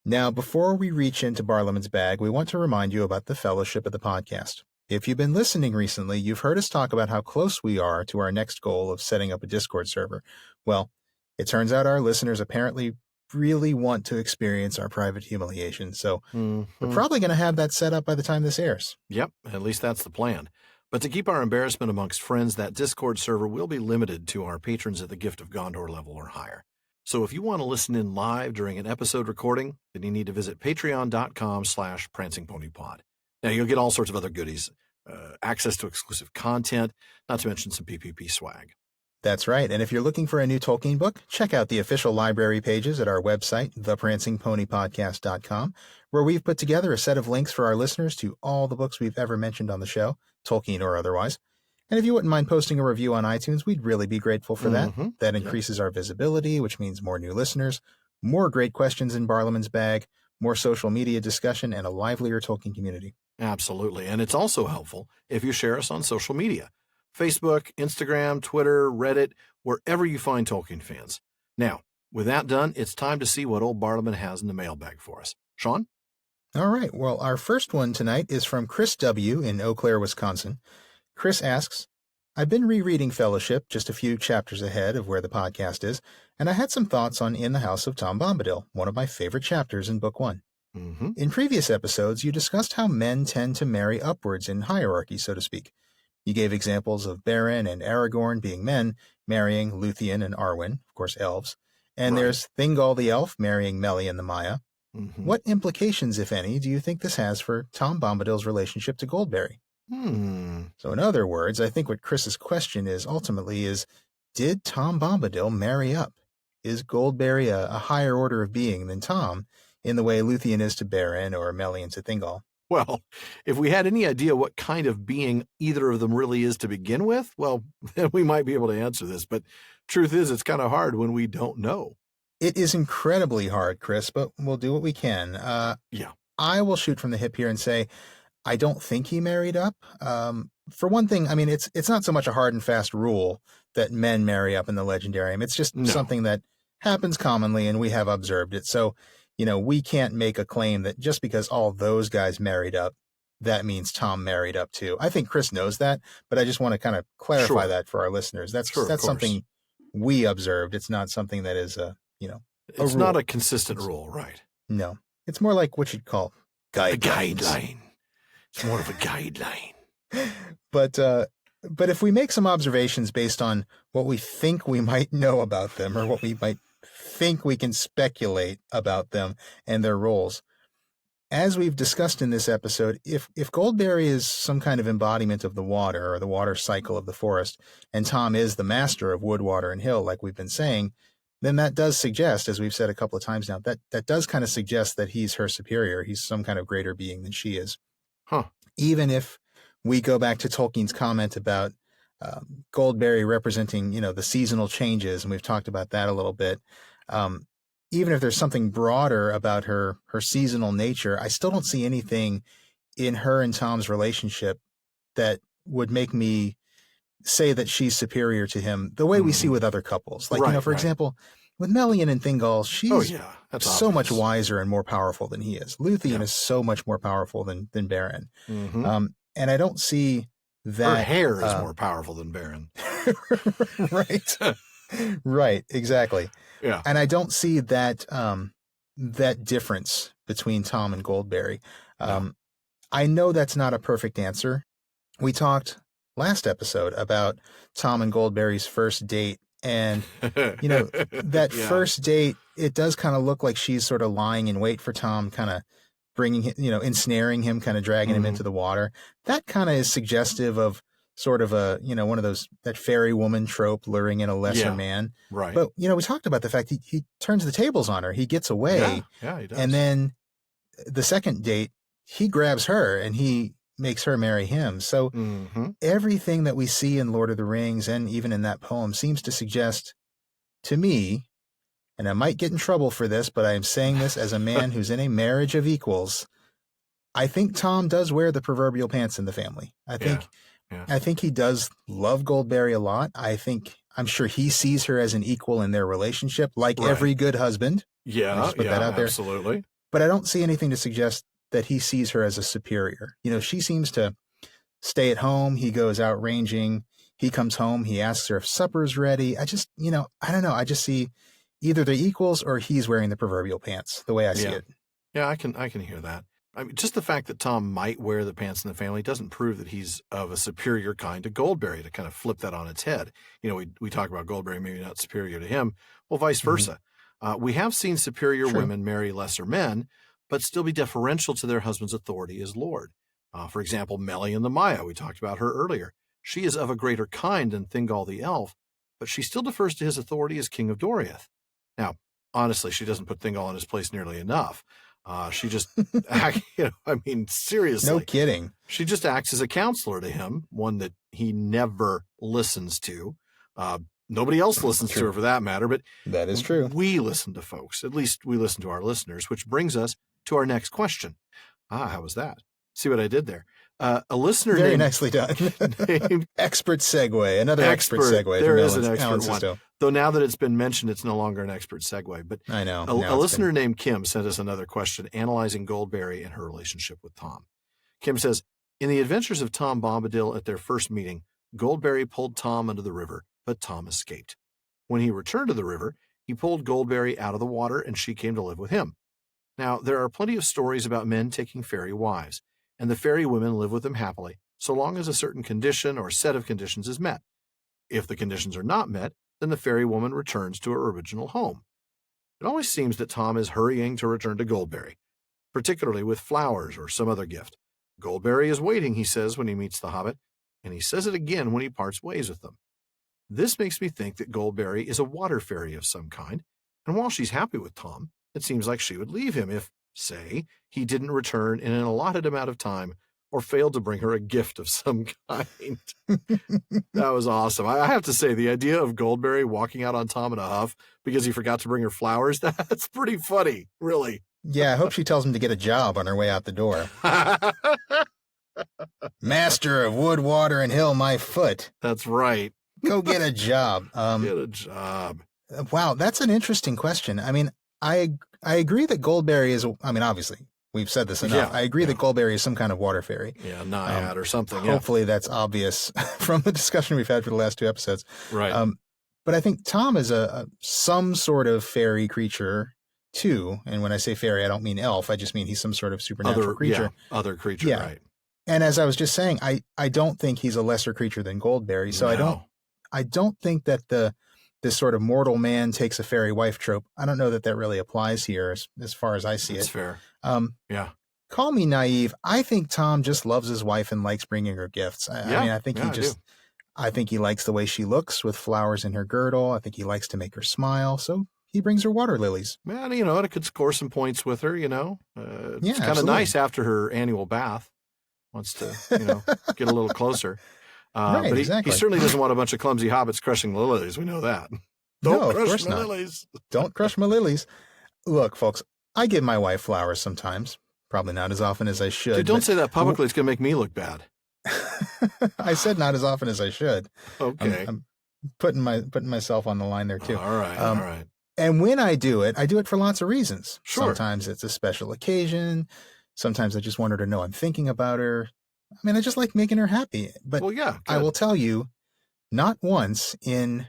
Now, before we reach into Barlaman's bag, we want to remind you about the fellowship of the podcast. If you've been listening recently, you've heard us talk about how close we are to our next goal of setting up a Discord server. Well, it turns out our listeners apparently really want to experience our private humiliation, so we're probably going to have that set up by the time this airs. Yep, at least that's the plan. But to keep our embarrassment amongst friends, that Discord server will be limited to our patrons at the Gift of Gondor level or higher. So if you want to listen in live during an episode recording, then you need to visit patreon.com/prancingponypod. Now, you'll get all sorts of other goodies, access to exclusive content, not to mention some PPP swag. That's right. And if you're looking for a new Tolkien book, check out the official library pages at our website, theprancingponypodcast.com, where we've put together a set of links for our listeners to all the books we've ever mentioned on the show, Tolkien or otherwise. And if you wouldn't mind posting a review on iTunes, we'd really be grateful for that. That increases our visibility, which means more new listeners, more great questions in Barlaman's bag, more social media discussion, and a livelier Tolkien community. Absolutely. And it's also helpful if you share us on social media. Facebook, Instagram, Twitter, Reddit, wherever you find Tolkien fans. Now, with that done, it's time to see what old Barlaman has in the mailbag for us. Sean? All right. Well, our first one tonight is from Chris W. in Eau Claire, Wisconsin. Chris asks, I've been rereading Fellowship just a few chapters ahead of where the podcast is, and I had some thoughts on In the House of Tom Bombadil, one of my favorite chapters in Book 1. In previous episodes, you discussed how men tend to marry upwards in hierarchy, so to speak. You gave examples of Beren and Aragorn being men, marrying Luthien and Arwen, of course elves, and there's Thingol the elf marrying Melian the Maya. What implications, if any, do you think this has for Tom Bombadil's relationship to Goldberry? So in other words, I think what Chris's question is ultimately is, did Tom Bombadil marry up? Is Goldberry a higher order of being than Tom in the way Luthien is to Beren or Melian to Thingol? Well, if we had any idea what kind of being either of them really is to begin with, well, then we might be able to answer this. But truth is, it's kind of hard when we don't know. It is incredibly hard, Chris, but we'll do what we can. I will shoot from the hip here and say, I don't think he married up. For one thing, I mean, it's not so much a hard and fast rule that men marry up in the Legendarium. It's just something that happens commonly, and we have observed it. So, we can't make a claim that just because all those guys married up, that means Tom married up too. I think Chris knows that, but I just want to kind of clarify that for our listeners. That's something we observed. It's not something that is it's not a consistent rule, right? No, it's more like what you'd call a guideline. It's more of a guideline. But if we make some observations based on what we think we might know about them, or what we might think we can speculate about them and their roles, as we've discussed in this episode, if Goldberry is some kind of embodiment of the water or the water cycle of the forest, and Tom is the master of wood, water, and hill, like we've been saying, then that does suggest, as we've said a couple of times now, that does kind of suggest that he's her superior. He's some kind of greater being than she is. Huh. Even if we go back to Tolkien's comment about Goldberry representing, the seasonal changes, and we've talked about that a little bit. Even if there's something broader about her seasonal nature, I still don't see anything in her and Tom's relationship that would make me say that she's superior to him the way we see with other couples. Like, for example, with Melian and Thingol, she's so much wiser and more powerful than he is. Luthien is so much more powerful than Beren. Mm-hmm. And I don't see that. Her hair is more powerful than Beren. Right. Right, exactly. Yeah. And I don't see that that difference between Tom and Goldberry. I know that's not a perfect answer. We talked last episode about Tom and Goldberry's first date. And, that first date, it does kind of look like she's sort of lying in wait for Tom, kind of bringing him, ensnaring him, kind of dragging him into the water. That kind of is suggestive of sort of a, one of those, that fairy woman trope, luring in a lesser man. Right. But, we talked about the fact he turns the tables on her. He gets away. Yeah, he does. And then the second date, he grabs her and he makes her marry him. So everything that we see in Lord of the Rings and even in that poem seems to suggest to me, and I might get in trouble for this, but I am saying this as a man who's in a marriage of equals, I think Tom does wear the proverbial pants in the family. I think he does love Goldberry a lot. I'm sure he sees her as an equal in their relationship, like every good husband. Yeah, put that out there. Absolutely. But I don't see anything to suggest that he sees her as a superior. She seems to stay at home. He goes out ranging. He comes home. He asks her if supper's ready. I just, I don't know. I just see either they're equals or he's wearing the proverbial pants, the way I see it. Yeah, I can hear that. I mean, just the fact that Tom might wear the pants in the family doesn't prove that he's of a superior kind to Goldberry, to kind of flip that on its head. We talk about Goldberry maybe not superior to him. Well, vice versa. We have seen superior women marry lesser men, but still be deferential to their husband's authority as Lord. For example, Melian the Maya, we talked about her earlier. She is of a greater kind than Thingol the elf, but she still defers to his authority as king of Doriath. Now, honestly, she doesn't put Thingol in his place nearly enough. She just, seriously. No kidding. She just acts as a counselor to him, one that he never listens to. Nobody else listens to her for that matter, but that is true. We listen to folks. At least we listen to our listeners, which brings us to our next question. How was that? See what I did there? A listener very nicely done. Expert segue. Another expert segue. There is an expert one. Though now that it's been mentioned, it's no longer an expert segue. But I know. A listener named Kim sent us another question analyzing Goldberry and her relationship with Tom. Kim says, in the adventures of Tom Bombadil at their first meeting, Goldberry pulled Tom into the river, but Tom escaped. When he returned to the river, he pulled Goldberry out of the water and she came to live with him. Now, there are plenty of stories about men taking fairy wives, and the fairy women live with them happily, so long as a certain condition or set of conditions is met. If the conditions are not met, then the fairy woman returns to her original home. It always seems that Tom is hurrying to return to Goldberry, particularly with flowers or some other gift. Goldberry is waiting, he says when he meets the hobbit, and he says it again when he parts ways with them. This makes me think that Goldberry is a water fairy of some kind, and while she's happy with Tom, it seems like she would leave him if, say, he didn't return in an allotted amount of time or failed to bring her a gift of some kind. That was awesome. I have to say, the idea of Goldberry walking out on Tom in a huff because he forgot to bring her flowers, that's pretty funny, really. Yeah, I hope she tells him to get a job on her way out the door. Master of wood, water, and hill, my foot. That's right. Go get a job. Get a job. Wow, that's an interesting question. I mean, I agree that Goldberry is, obviously, we've said this enough. I agree that Goldberry is some kind of water fairy. Yeah, naiad or something. Hopefully that's obvious from the discussion we've had for the last 2 episodes. Right. But I think Tom is some sort of fairy creature too. And when I say fairy, I don't mean elf. I just mean he's some sort of supernatural creature. Yeah, other creature, right. And as I was just saying, I don't think he's a lesser creature than Goldberry. So no. I don't think that this sort of mortal man takes a fairy wife trope, I don't know that really applies here as far as I see it. That's fair. Yeah. call me naive. I think Tom just loves his wife and likes bringing her gifts. I mean, I think I think he likes the way she looks with flowers in her girdle. I think he likes to make her smile. So he brings her water lilies. Man, it could score some points with her, It's kind of absolutely. nice after her annual bath. Wants to, get a little closer. Right, but he exactly. certainly doesn't want a bunch of clumsy hobbits crushing the lilies. We know that. No, Don't crush of course my not. lilies. Don't crush my lilies. Look, folks, I give my wife flowers sometimes. Probably not as often as I should. Dude, don't say that publicly. It's going to make me look bad. I said not as often as I should. Okay. I'm putting myself on the line there too. All right. And when I do it for lots of reasons. Sure. Sometimes it's a special occasion. Sometimes I just want her to know I'm thinking about her. I mean, I just like making her happy. But Well, yeah, I will tell you, not once in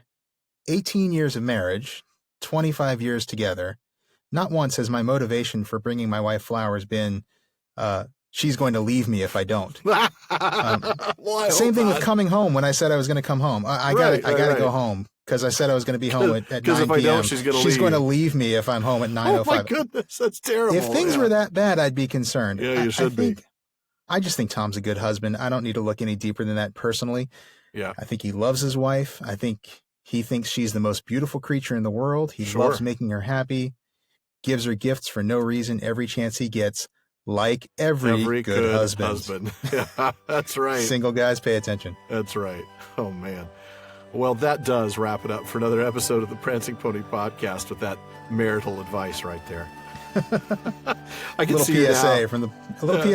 18 years of marriage, 25 years together, not once has my motivation for bringing my wife flowers been, she's going to leave me if I don't. Same thing with coming home. When I said I was going to come home, I got to go home because I said I was going to be home at 9 p.m. If I don't, she's going to leave me if I'm home at 9:05. Oh my goodness, that's terrible. If things were that bad, I'd be concerned. Yeah, you should be. I just think Tom's a good husband. I don't need to look any deeper than that personally. Yeah. I think he loves his wife. I think he thinks she's the most beautiful creature in the world. He loves making her happy, gives her gifts for no reason every chance he gets, like every good husband. Yeah, that's right. Single guys, pay attention. That's right. Oh, man. Well, that does wrap it up for another episode of the Prancing Pony Podcast with that marital advice right there. I can see PSA from the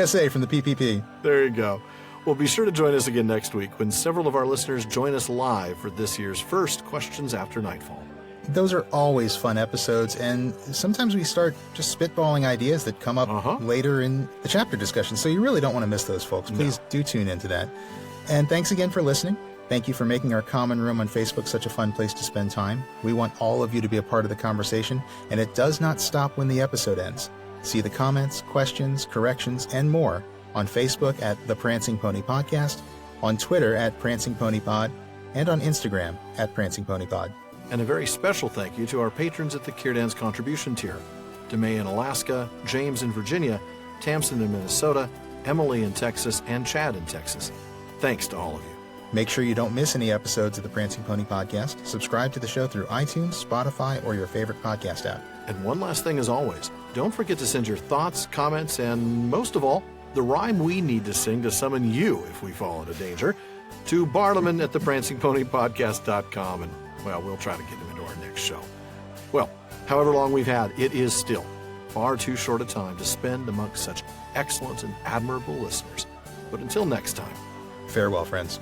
PSA from the PPP. There you go. Well, be sure to join us again next week when several of our listeners join us live for this year's first Questions After Nightfall. Those are always fun episodes, and sometimes we start just spitballing ideas that come up later in the chapter discussion, so you really don't want to miss those, folks. Please do tune into that. And thanks again for listening. Thank you for making our common room on Facebook such a fun place to spend time. We want all of you to be a part of the conversation, and it does not stop when the episode ends. See the comments, questions, corrections, and more on Facebook at The Prancing Pony Podcast, on Twitter at Prancing Pony Pod, and on Instagram at Prancing Pony Pod. And a very special thank you to our patrons at the Kierdan's contribution tier. DeMay in Alaska, James in Virginia, Tamsin in Minnesota, Emily in Texas, and Chad in Texas. Thanks to all of you. Make sure you don't miss any episodes of the Prancing Pony Podcast. Subscribe to the show through iTunes, Spotify, or your favorite podcast app. And one last thing as always, don't forget to send your thoughts, comments, and most of all, the rhyme we need to sing to summon you if we fall into danger, to Barlaman at theprancingponypodcast.com, and, well, we'll try to get him into our next show. Well, however long we've had, it is still far too short a time to spend amongst such excellent and admirable listeners. But until next time, farewell, friends.